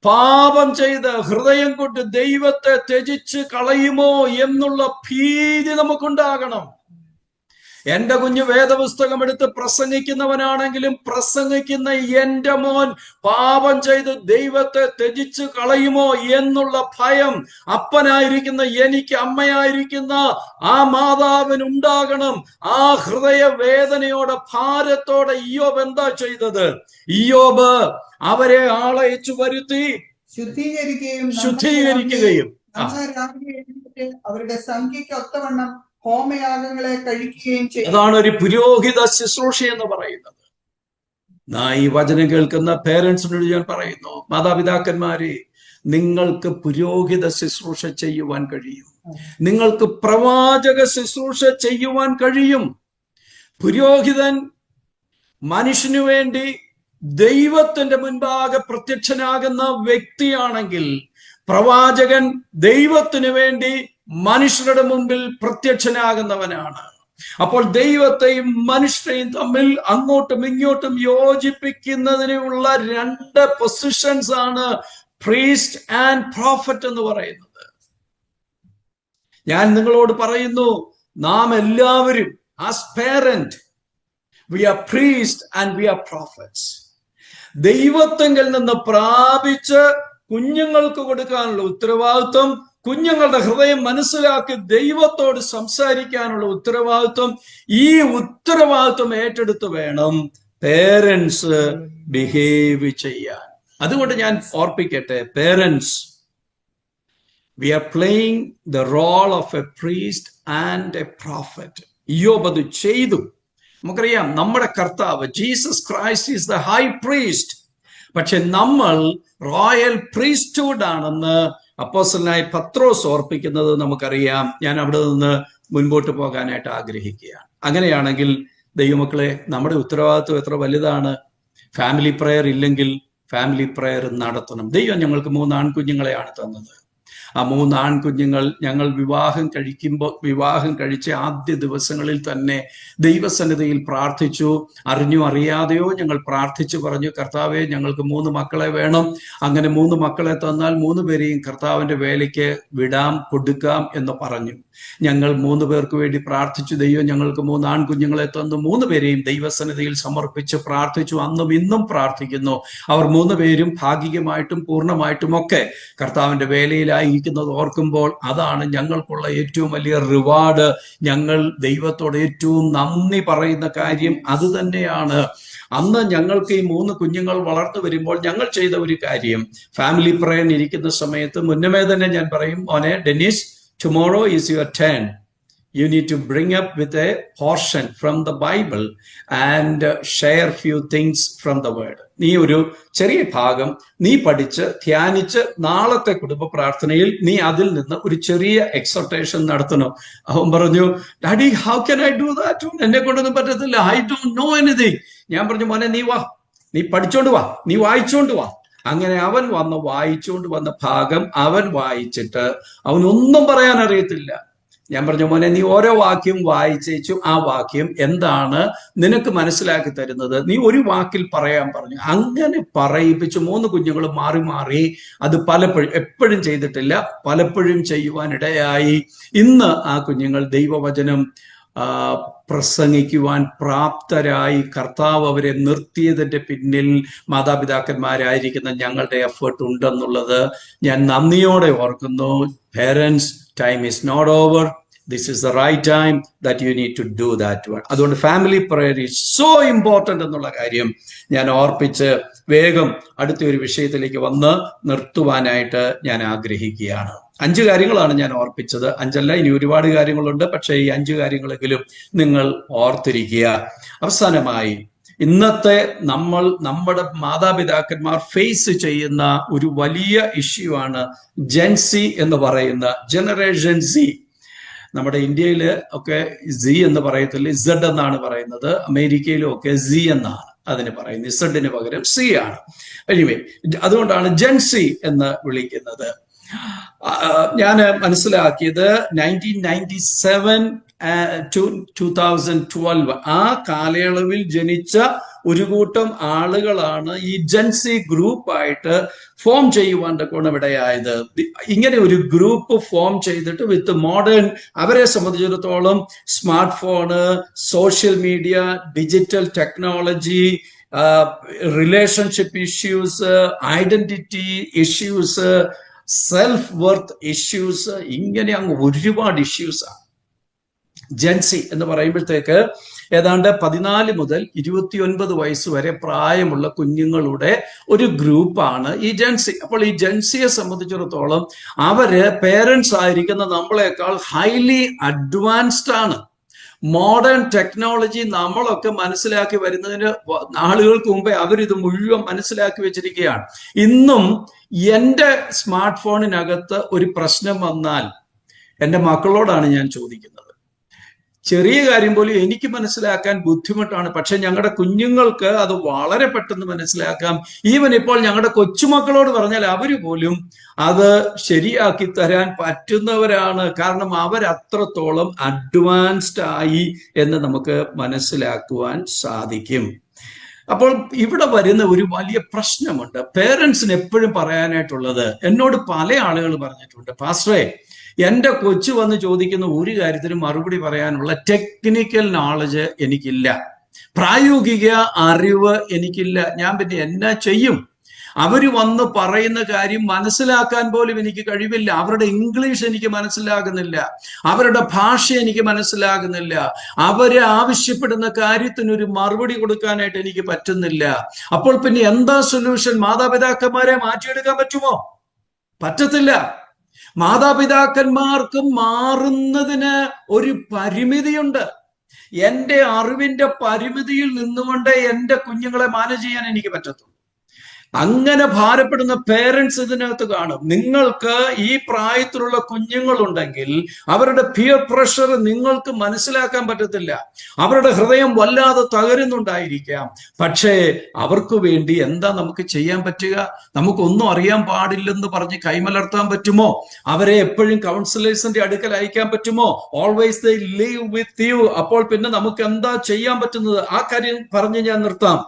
പാപം ചെയ്ത് ഹൃദയം കൊണ്ട് ദൈവത്തെ ത്യജിച്ച് കളയുമോ എന്നുള്ള ഭീതി നമുക്കുണ്ടാകണം. എന്റെ കുഞ്ഞ് വേദപുസ്തകം എടുത്ത് പ്രസംഗിക്കുന്നവനാണെങ്കിലും പ്രസംഗിക്കുന്ന എന്റെ മോൻ പാപം ചെയ്ത് ദൈവത്തെ ത്യജിച്ച് കളയുമോ എന്നുള്ള ഭയം അപ്പനായിരിക്കുന്ന എനിക്ക്, അമ്മയായിരിക്കുന്ന ആ മാതാവിനുണ്ടാകണം. ആ ഹൃദയ വേദനയോടെ, ഭാരത്തോടെ ഇയ്യോബ് എന്താ ചെയ്തത്? ഇയ്യോബ് അവരെ ആളയച്ചു വരുത്തി ശുദ്ധീകരിക്കുകയും അവരുടെ സംഖ്യയ്ക്ക് ഒത്തവണ്ണം ഹോമയാഗങ്ങളെ കഴിക്കുകയും ചെയ്യും. അതാണ് ഒരു പുരോഹിത ശുശ്രൂഷ എന്ന് പറയുന്നത്. ഈ വചനം കേൾക്കുന്ന പേരൻസിനോട് ഞാൻ പറയുന്നു, മാതാപിതാക്കന്മാരെ, നിങ്ങൾക്ക് പുരോഹിത ശുശ്രൂഷ ചെയ്യുവാൻ കഴിയും. നിങ്ങൾക്ക് പ്രവാചക ശുശ്രൂഷ ചെയ്യുവാൻ കഴിയും. പുരോഹിതൻ മനുഷ്യനു വേണ്ടി ദൈവത്തിന്റെ മുൻപാകെ പ്രത്യക്ഷനാകുന്ന വ്യക്തിയാണെങ്കിൽ, പ്രവാചകൻ ദൈവത്തിനു വേണ്ടി മനുഷ്യരുടെ മുമ്പിൽ പ്രത്യക്ഷനാകുന്നവനാണ്. അപ്പോൾ ദൈവത്തെയും മനുഷ്യരെയും തമ്മിൽ അങ്ങോട്ടും ഇങ്ങോട്ടും യോജിപ്പിക്കുന്നതിനുള്ള 2 പൊസിഷൻസ് ആണ് പ്രീസ്റ്റ് ആൻഡ് പ്രോഫറ്റ് എന്ന് പറയുന്നത്. ഞാൻ നിങ്ങളോട് പറയുന്നു, നാം എല്ലാവരും as parent we are priest and we are prophets. ദൈവത്തെങ്കിൽ നിന്ന് പ്രാപിച്ച് കുഞ്ഞുങ്ങൾക്ക് കൊടുക്കാനുള്ള ഉത്തരവാദിത്വം, കുഞ്ഞുങ്ങളുടെ ഹൃദയം മനസ്സിലാക്കി ദൈവത്തോട് സംസാരിക്കാനുള്ള ഉത്തരവാദിത്വം, ഈ ഉത്തരവാദിത്വം ഏറ്റെടുത്ത് വേണം പേരൻസ് ബിഹേവ് ചെയ്യാൻ. അതുകൊണ്ട് ഞാൻ ഓർപ്പിക്കട്ടെ, parents, we are playing the role of a priest and a prophet. ഇയ്യോബ് അത് ചെയ്തു. നമുക്കറിയാം, നമ്മുടെ കർത്താവ് Jesus Christ is the high priest. പക്ഷെ നമ്മൾ റോയൽ പ്രീസ്റ്റ്ഹുഡ് ആണെന്ന് അപ്പോസ്തലനായ പത്രോസ് ഓർപ്പിക്കുന്നത് നമുക്കറിയാം. ഞാൻ അവിടെ നിന്ന് മുൻപോട്ട് പോകാനായിട്ട് ആഗ്രഹിക്കുകയാണ്. അങ്ങനെയാണെങ്കിൽ ദൈവമക്കളെ, നമ്മുടെ ഉത്തരവാദിത്വം എത്ര വലുതാണ്. ഫാമിലി പ്രയർ ഇല്ലെങ്കിൽ ഫാമിലി പ്രയർ നടത്തണം. ദൈവം ഞങ്ങൾക്ക് 3 ആൺകുഞ്ഞുങ്ങളെയാണ് തന്നത്. ആ 3 ആൺകുഞ്ഞുങ്ങൾ ഞങ്ങൾ വിവാഹം കഴിച്ച ആദ്യ ദിവസങ്ങളിൽ തന്നെ ദൈവസന്നിധിയിൽ പ്രാർത്ഥിച്ചു. അറിഞ്ഞോ അറിയാതെയോ ഞങ്ങൾ പ്രാർത്ഥിച്ചു പറഞ്ഞു, കർത്താവേ, ഞങ്ങൾക്ക് 3 മക്കളെ വേണം. അങ്ങനെ 3 മക്കളെ തന്നാൽ 3 പേരെയും കർത്താവിന്റെ വേലയ്ക്ക് വിടാം, കൊടുക്കാം എന്ന് പറഞ്ഞു. ഞങ്ങൾ 3 പേർക്ക് വേണ്ടി പ്രാർത്ഥിച്ചു. ദൈവം ഞങ്ങൾക്ക് 3 ആൺകുഞ്ഞുങ്ങളെ തന്നു. 3 പേരെയും ദൈവസന്നിധിയിൽ സമർപ്പിച്ച് പ്രാർത്ഥിച്ചു. അന്നും ഇന്നും പ്രാർത്ഥിക്കുന്നു. അവർ 3 പേരും ഭാഗികമായിട്ടും പൂർണ്ണമായിട്ടും ഒക്കെ കർത്താവിന്റെ വേലയിലായിരിക്കുന്നത് ഓർക്കുമ്പോൾ അതാണ് ഞങ്ങൾക്കുള്ള ഏറ്റവും വലിയ റിവാർഡ്. ഞങ്ങൾ ദൈവത്തോട് ഏറ്റവും നന്ദി പറയുന്ന കാര്യം അത് തന്നെയാണ്. അന്ന് ഞങ്ങൾക്ക് ഈ 3 കുഞ്ഞുങ്ങൾ വളർന്നു വരുമ്പോൾ ഞങ്ങൾ ചെയ്ത ഒരു കാര്യം, ഫാമിലി പ്രയർ ഇരിക്കുന്ന സമയത്ത് മുന്നമേ തന്നെ ഞാൻ പറയും, മോനെ Dennis, tomorrow is your turn. You need to bring up with a portion from the Bible and share few things from the word. നീ ഒരു ചെറിയ ഭാഗം നീ പഠിച്ച് ധ്യാനിച്ച് നാളത്തെ കുടുംബ പ്രാർത്ഥനയിൽ നീ അതിൽ നിന്ന് ഒരു ചെറിയ എക്സോർട്ടേഷൻ നടത്തണം. അവൻ പറഞ്ഞു, daddy, how can I do that? എന്നെ കൊണ്ടൊന്നും പറ്റത്തില്ല. I don't know anything. ഞാൻ പറഞ്ഞു, മോനെ, നീ വാ, നീ പഠിച്ചോണ്ട് വാ, നീ വായിച്ചോണ്ട് വാ. അങ്ങനെ അവൻ വായിച്ചുകൊണ്ട് വന്ന ഭാഗം അവൻ വായിച്ചിട്ട് അവനൊന്നും പറയാൻ അറിയത്തില്ല. ഞാൻ പറഞ്ഞു, മോനെ നീ ഓരോ വാക്യം വായിച്ചേച്ചു ആ വാക്യം എന്താണ് നിനക്ക് മനസ്സിലാക്കി തരുന്നത്, നീ ഒരു വാക്കിൽ പറയാൻ പറഞ്ഞു. അങ്ങനെ പറയിപ്പിച്ച് 3 കുഞ്ഞുങ്ങൾ മാറി മാറി അത് പലപ്പോഴും, എപ്പോഴും ചെയ്തിട്ടില്ല, പലപ്പോഴും ചെയ്യുവാനിടയായി. ഇന്ന് ആ കുഞ്ഞുങ്ങൾ ദൈവവചനം പ്രസംഗിക്കുവാൻ പ്രാപ്തരായി. കർത്താവ് അവരെ നിർത്തിയതിന്റെ പിന്നിൽ മാതാപിതാക്കന്മാരായിരിക്കുന്ന ഞങ്ങളുടെ എഫേർട്ട് ഉണ്ടെന്നുള്ളത് ഞാൻ നന്ദിയോടെ ഓർക്കുന്നു. Parents, time is not over. This is the right time that you need to do that one. അതുകൊണ്ട് family prayer is so important എന്നുള്ള കാര്യം ഞാൻ ഓർപ്പിച്ച് വേഗം അടുത്ത ഒരു വിഷയത്തിലേക്ക് വന്ന് നിർത്തുവാനായിട്ട് ഞാൻ ആഗ്രഹിക്കുകയാണ്. 5 കാര്യങ്ങളാണ് ഞാൻ ഓർപ്പിച്ചത്. 5 അല്ല, ഇനി ഒരുപാട് കാര്യങ്ങളുണ്ട്. പക്ഷേ ഈ 5 കാര്യങ്ങളെങ്കിലും നിങ്ങൾ ഓർത്തിരിക്കുക. അവസാനമായി, ഇന്നത്തെ നമ്മുടെ മാതാപിതാക്കന്മാർ ഫേസ് ചെയ്യുന്ന ഒരു വലിയ ഇഷ്യൂ ആണ് ജെൻസി എന്ന് പറയുന്ന ജനറേഷൻ സി. നമ്മുടെ ഇന്ത്യയിൽ ഒക്കെ സി എന്ന് പറയത്തില്ല, ഇസഡ് എന്നാണ് പറയുന്നത്. അമേരിക്കയിലും ഒക്കെ സി എന്നാണ് അതിന് പറയുന്നത്. ഇസഡിന് പകരം സി ആണ്. എനിവേ, അതുകൊണ്ടാണ് ജെൻസി എന്ന് വിളിക്കുന്നത്. ഞാൻ മനസ്സിലാക്കിയത് 1997 to 2012 ആ കാലയളവിൽ ജനിച്ച ഒരു കൂട്ടം ആളുകളാണ് ഈ ജെൻസി ഗ്രൂപ്പായിട്ട് ഫോം ചെയ്യുവാൻ ഗുണമിടയായത്. ഇങ്ങനെ ഒരു ഗ്രൂപ്പ് ഫോം ചെയ്തിട്ട് വിത്ത് മോഡേൺ, അവരെ സംബന്ധിച്ചിടത്തോളം smart phone, social media, digital technology, relationship issues, identity issues, self worth issues, ഇങ്ങനെ അങ്ങ് ഒരുപാട് ഇഷ്യൂസാണ്. ജെൻസി എന്ന് പറയുമ്പോഴത്തേക്ക് ഏതാണ്ട് 14 മുതൽ 29 വയസ്സ് വരെ പ്രായമുള്ള കുഞ്ഞുങ്ങളുടെ ഒരു ഗ്രൂപ്പാണ് ഈ ജെൻസി. അപ്പോൾ ഈ ജെൻസിയെ സംബന്ധിച്ചിടത്തോളം അവര് പേരൻസ് ആയിരിക്കുന്ന നമ്മളെക്കാൾ ഹൈലി അഡ്വാൻസ്ഡ് ആണ്. മോഡേൺ ടെക്നോളജി നമ്മളൊക്കെ മനസ്സിലാക്കി വരുന്നതിന് നാളുകൾക്ക് മുമ്പേ അവരിത് മുഴുവൻ മനസ്സിലാക്കി വെച്ചിരിക്കുകയാണ്. ഇന്നും എൻ്റെ സ്മാർട്ട് ഫോണിനകത്ത് ഒരു പ്രശ്നം വന്നാൽ എൻ്റെ മക്കളോടാണ് ഞാൻ ചോദിക്കുന്നത്. ചെറിയ കാര്യം പോലും എനിക്ക് മനസ്സിലാക്കാൻ ബുദ്ധിമുട്ടാണ്. പക്ഷെ ഞങ്ങളുടെ കുഞ്ഞുങ്ങൾക്ക് അത് വളരെ പെട്ടെന്ന് മനസ്സിലാക്കാം. ഈവൻ ഇപ്പോൾ ഞങ്ങളുടെ കൊച്ചുമക്കളോട് പറഞ്ഞാൽ അവർ പോലും അത് ശരിയാക്കി തരാൻ പറ്റുന്നവരാണ്. കാരണം അവരത്രത്തോളം അഡ്വാൻസ്ഡ് ആയി എന്ന് നമുക്ക് മനസ്സിലാക്കുവാൻ സാധിക്കും. അപ്പോൾ ഇവിടെ വരുന്ന ഒരു വലിയ പ്രശ്നമുണ്ട്. പേരൻസിന് എപ്പോഴും പറയാനായിട്ടുള്ളത്, എന്നോട് പല ആളുകൾ പറഞ്ഞിട്ടുണ്ട്, പാസ്റ്ററേ എൻ്റെ കൊച്ചു വന്ന് ചോദിക്കുന്ന ഒരു കാര്യത്തിനും മറുപടി പറയാനുള്ള ടെക്നിക്കൽ നോളജ് എനിക്കില്ല, പ്രായോഗിക അറിവ് എനിക്കില്ല, ഞാൻ പിന്നെ എന്നാ ചെയ്യും? അവര് വന്ന് പറയുന്ന കാര്യം മനസ്സിലാക്കാൻ പോലും എനിക്ക് കഴിവില്ല. അവരുടെ ഇംഗ്ലീഷ് എനിക്ക് മനസ്സിലാകുന്നില്ല, അവരുടെ ഭാഷ എനിക്ക് മനസ്സിലാകുന്നില്ല, അവര് ആവശ്യപ്പെടുന്ന കാര്യത്തിനൊരു മറുപടി കൊടുക്കാനായിട്ട് എനിക്ക് പറ്റുന്നില്ല. അപ്പോൾ പിന്നെ എന്താ സൊല്യൂഷൻ? മാതാപിതാക്കന്മാരെ മാറ്റിയെടുക്കാൻ പറ്റുമോ? പറ്റത്തില്ല. മാതാപിതാക്കന്മാർക്ക് മാറുന്നതിന് ഒരു പരിമിതിയുണ്ട്. എൻ്റെ അറിവിന്റെ പരിമിതിയിൽ നിന്നുകൊണ്ട് എൻ്റെ കുഞ്ഞുങ്ങളെ മാനേജ് ചെയ്യാൻ എനിക്ക് പറ്റത്തുള്ളൂ. അങ്ങനെ ഭാരപ്പെടുന്ന പേരൻസ് ഇതിനകത്ത് കാണും. നിങ്ങൾക്ക് ഈ പ്രായത്തിലുള്ള കുഞ്ഞുങ്ങളുണ്ടെങ്കിൽ അവരുടെ പിയർ പ്രഷർ നിങ്ങൾക്ക് മനസ്സിലാക്കാൻ പറ്റത്തില്ല. അവരുടെ ഹൃദയം വല്ലാതെ തകരുന്നുണ്ടായിരിക്കാം. പക്ഷേ അവർക്ക് വേണ്ടി എന്താ നമുക്ക് ചെയ്യാൻ പറ്റുക? നമുക്കൊന്നും അറിയാൻ പാടില്ലെന്ന് പറഞ്ഞ് കൈമലർത്താൻ പറ്റുമോ? അവരെ എപ്പോഴും കൗൺസിലേഴ്സിന്റെ അടുക്കൽ അയക്കാൻ പറ്റുമോ? Always they leave with you. അപ്പോൾ പിന്നെ നമുക്ക് എന്താ ചെയ്യാൻ പറ്റുന്നത്? ആ കാര്യം പറഞ്ഞ് ഞാൻ നിർത്താം.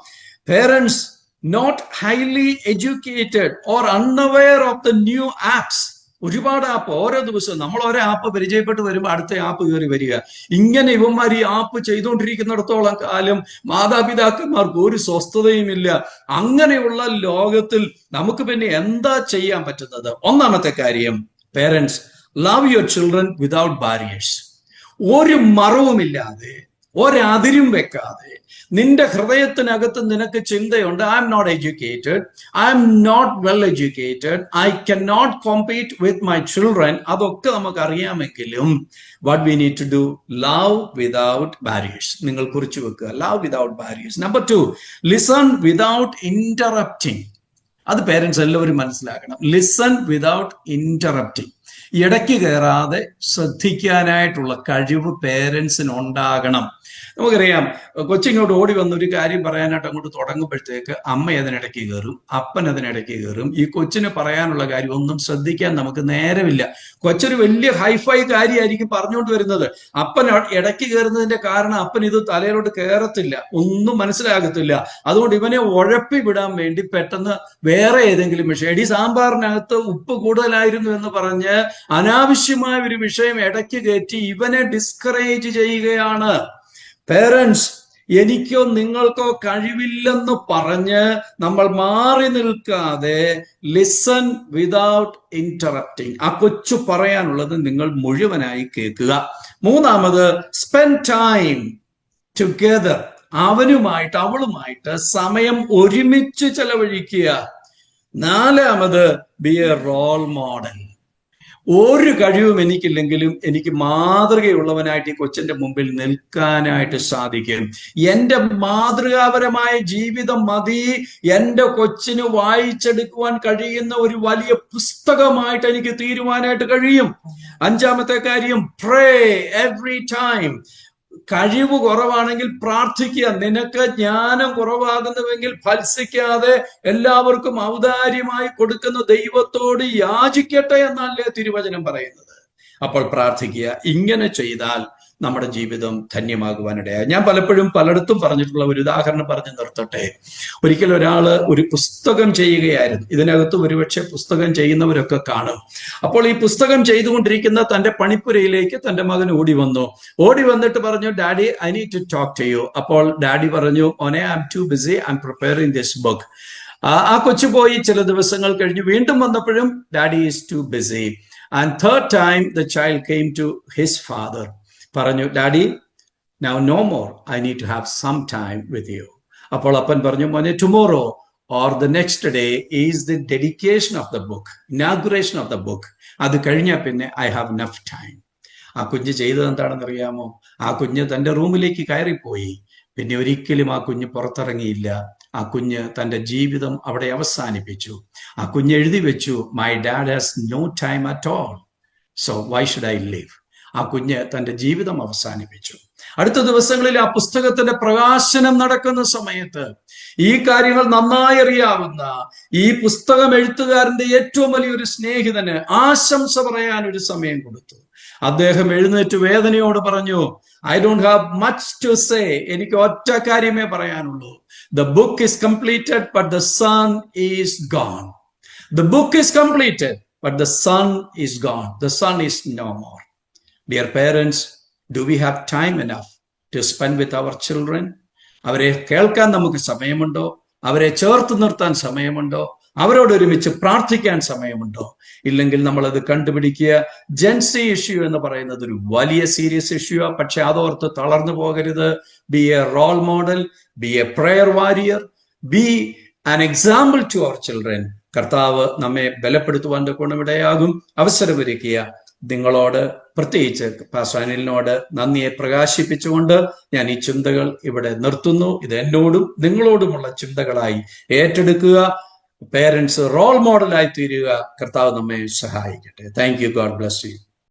Parents not highly educated or unaware of the new apps. ഒരുപാട് ആപ്പ്, ഓരോ ദിവസവും നമ്മൾ ഓരോ ആപ്പ് പരിചയപ്പെട്ട് വരുമ്പോൾ അടുത്ത ആപ്പ് കയറി വരിക. ഇങ്ങനെ ഇവന്മാർ ഈ ആപ്പ് ചെയ്തുകൊണ്ടിരിക്കുന്നിടത്തോളം കാലം മാതാപിതാക്കന്മാർക്ക് ഒരു സ്വസ്ഥതയുമില്ല. അങ്ങനെയുള്ള ലോകത്തിൽ നമുക്ക് പിന്നെ എന്താ ചെയ്യാൻ പറ്റുന്നത്? ഒന്നാമത്തെ കാര്യം, parents, love your children without barriers. ഒരു മറവുമില്ലാതെ, ഒരതിരും വെക്കാതെ, നിന്റെ ഹൃദയത്തിനകത്ത് നിനക്ക് ചിന്തയുണ്ട്, I am not educated, I am not well educated, I can not compete with my children. അതൊക്കെ നമുക്ക് അറിയാമെങ്കിലും what we need to do, love without barriers. നിങ്ങൾ കുറിച്ചു വെക്കുക, love without barriers. Number 2, listen without interrupting. അത് പേരൻസ് എല്ലാവരും മനസ്സിലാക്കണം. Listen without interrupting. ഇടയ്ക്ക് കയറാതെ ശ്രദ്ധിക്കാനായിട്ടുള്ള കഴിവ് പേരൻസിന് ഉണ്ടാകണം. നമുക്കറിയാം, കൊച്ചിങ്ങോട്ട് ഓടി വന്ന ഒരു കാര്യം പറയാനായിട്ട് അങ്ങോട്ട് തുടങ്ങുമ്പോഴത്തേക്ക് അമ്മ അതിനിടയ്ക്ക് കയറും, അപ്പൻ അതിനിടയ്ക്ക് കയറും. ഈ കൊച്ചിന് പറയാനുള്ള കാര്യം ഒന്നും ശ്രദ്ധിക്കാൻ നമുക്ക് നേരമില്ല. കൊച്ചൊരു വലിയ ഹൈഫൈ കാര്യമായിരിക്കും പറഞ്ഞുകൊണ്ട് വരുന്നത്. അപ്പൻ ഇടയ്ക്ക് കയറുന്നതിന്റെ കാരണം അപ്പൻ ഇത് തലയിലോട്ട് കയറത്തില്ല, ഒന്നും മനസ്സിലാകത്തില്ല. അതുകൊണ്ട് ഇവനെ ഉഴപ്പി വിടാൻ വേണ്ടി പെട്ടെന്ന് വേറെ ഏതെങ്കിലും വിഷയം, എടി സാമ്പാറിനകത്ത് ഉപ്പ് കൂടുതലായിരുന്നു എന്ന് പറഞ്ഞ് അനാവശ്യമായ ഒരു വിഷയം ഇടയ്ക്ക് കയറ്റി ഇവനെ ഡിസ്കറേജ് ചെയ്യുകയാണ്. പേരൻസ്, എനിക്കോ നിങ്ങൾക്കോ കഴിവില്ലെന്ന് പറഞ്ഞ് നമ്മൾ മാറി നിൽക്കാതെ ലിസൺ വിതൗട്ട് ഇന്ററപ്റ്റിംഗ്. ആ കൊച്ചു പറയാനുള്ളത് നിങ്ങൾ മുഴുവനായി കേൾക്കുക. മൂന്നാമത്, സ്പെൻഡ് ടൈം ടുഗദർ. അവനുമായിട്ട് അവളുമായിട്ട് സമയം ഒരുമിച്ച് ചെലവഴിക്കുക. നാലാമത്, ബി എ റോൾ മോഡൽ. ഒരു കഴിവും എനിക്കില്ലെങ്കിലും എനിക്ക് മാതൃകയുള്ളവനായിട്ട് ഈ കൊച്ചിന്റെ മുമ്പിൽ നിൽക്കാനായിട്ട് സാധിക്കും. എന്റെ മാതൃകാപരമായ ജീവിതം മതി എന്റെ കൊച്ചിന് വായിച്ചെടുക്കുവാൻ കഴിയുന്ന ഒരു വലിയ പുസ്തകമായിട്ട് എനിക്ക് തീരുവാനായിട്ട് കഴിയും. അഞ്ചാമത്തെ കാര്യം, പ്രേ എവറി ടൈം. കഴിവ് കുറവാണെങ്കിൽ പ്രാർത്ഥിക്കുക. നിനക്ക് ജ്ഞാനം കുറവാകുന്നുവെങ്കിൽ ഫത്സിക്കാതെ എല്ലാവർക്കും ഔദാര്യമായി കൊടുക്കുന്ന ദൈവത്തോട് യാചിക്കട്ടെ എന്നല്ലേ തിരുവചനം പറയുന്നത്. അപ്പോൾ പ്രാർത്ഥിക്കുക. ഇങ്ങനെ ചെയ്താൽ നമ്മുടെ ജീവിതം ധന്യമാകുവാനിടയായി. ഞാൻ പലപ്പോഴും പലയിടത്തും പറഞ്ഞിട്ടുള്ള ഒരു ഉദാഹരണം പറഞ്ഞു നിർത്തട്ടെ. ഒരിക്കൽ ഒരാള് ഒരു പുസ്തകം ചെയ്യുകയായിരുന്നു. ഇതിനകത്ത് ഒരുപക്ഷെ പുസ്തകം ചെയ്യുന്നവരൊക്കെ കാണും. അപ്പോൾ ഈ പുസ്തകം ചെയ്തുകൊണ്ടിരിക്കുന്ന തന്റെ പണിപ്പുരയിലേക്ക് തന്റെ മകൻ ഓടി വന്നിട്ട് പറഞ്ഞു, daddy, I need to talk to you. അപ്പോൾ ഡാഡി പറഞ്ഞു, മോനെ, I am too busy, I am preparing this book. ആ കൊച്ചു പോയി. ചില ദിവസങ്ങൾ കഴിഞ്ഞ് വീണ്ടും വന്നപ്പോഴും daddy is too busy. And third time the child came to his father. പറഞ്ഞു, daddy, now no more, I need to have some time with you. അപ്പോൾ അപ്പൻ പറഞ്ഞു, മോനെ, tomorrow or the next day is the dedication of the book, inauguration of the book. അത് കഴിഞ്ഞാൽ പിന്നെ ഐ ഹാവ് നഫ് ടൈം. ആ കുഞ്ഞ് ചെയ്തത് എന്താണെന്ന് അറിയാമോ? ആ കുഞ്ഞ് തന്റെ റൂമിലേക്ക് കയറിപ്പോയി. പിന്നെ ഒരിക്കലും ആ കുഞ്ഞ് പുറത്തിറങ്ങിയില്ല. ആ കുഞ്ഞ് തന്റെ ജീവിതം അവിടെ അവസാനിപ്പിച്ചു. ആ കുഞ്ഞ് എഴുതി വെച്ചു, my dad has no time at all, so why should I live. ആ കുഞ്ഞ് തന്റെ ജീവിതം അവസാനിപ്പിച്ചു. അടുത്ത ദിവസങ്ങളിൽ ആ പുസ്തകത്തിന്റെ പ്രകാശനം നടക്കുന്ന സമയത്ത് ഈ കാര്യങ്ങൾ നന്നായി അറിയാവുന്ന ഈ പുസ്തകം എഴുത്തുകാരന്റെ ഏറ്റവും വലിയൊരു സ്നേഹിതന് ആശംസ പറയാൻ ഒരു സമയം കൊടുത്തു. അദ്ദേഹം എഴുന്നേറ്റ് വേദനയോട് പറഞ്ഞു, I don't have much to say. എനിക്ക് ഒറ്റ കാര്യമേ പറയാനുള്ളൂ. The book is completed but the son is gone. The book is completed but the son is gone. The son is no more. Dear parents, do we have time enough to spend with our children? അവരെ കേൾക്കാൻ നമുക്ക് സമയമുണ്ടോ? അവരെ ചേർത്ത് നിർത്താൻ സമയമുണ്ടോ? അവരോട് ഒരുമിച്ച് പ്രാർത്ഥിക്കാൻ സമയമുണ്ടോ? ഇല്ലെങ്കിൽ നമ്മളത് കണ്ടുപിടിക്കുക. ജെൻസി ഇഷ്യൂ എന്ന് പറയുന്നത് ഒരു വലിയ സീരിയസ് ഇഷ്യൂ ആ. പക്ഷെ അതോർത്ത് തളർന്നു പോകരുത്. Be a role model, be a prayer warrior, be an example to our children. കർത്താവ് നമ്മെ ബലപ്പെടുത്തുവാൻ ഗുണമിടയാകും. അവസരമൊരുക്കിയ നിങ്ങളോട്, പ്രത്യേകിച്ച് പാസ്റ്റർ അനിലിനോട് നന്ദിയെ പ്രകാശിപ്പിച്ചുകൊണ്ട് ഞാൻ ഈ ചിന്തകൾ ഇവിടെ നിർത്തുന്നു. ഇത് എന്നോടും നിങ്ങളോടുമുള്ള ചിന്തകളായി ഏറ്റെടുക്കുക. പേരൻസ് റോൾ മോഡലായി തീരുക. കർത്താവ് നമ്മെ സഹായിക്കട്ടെ. Thank you. God bless you.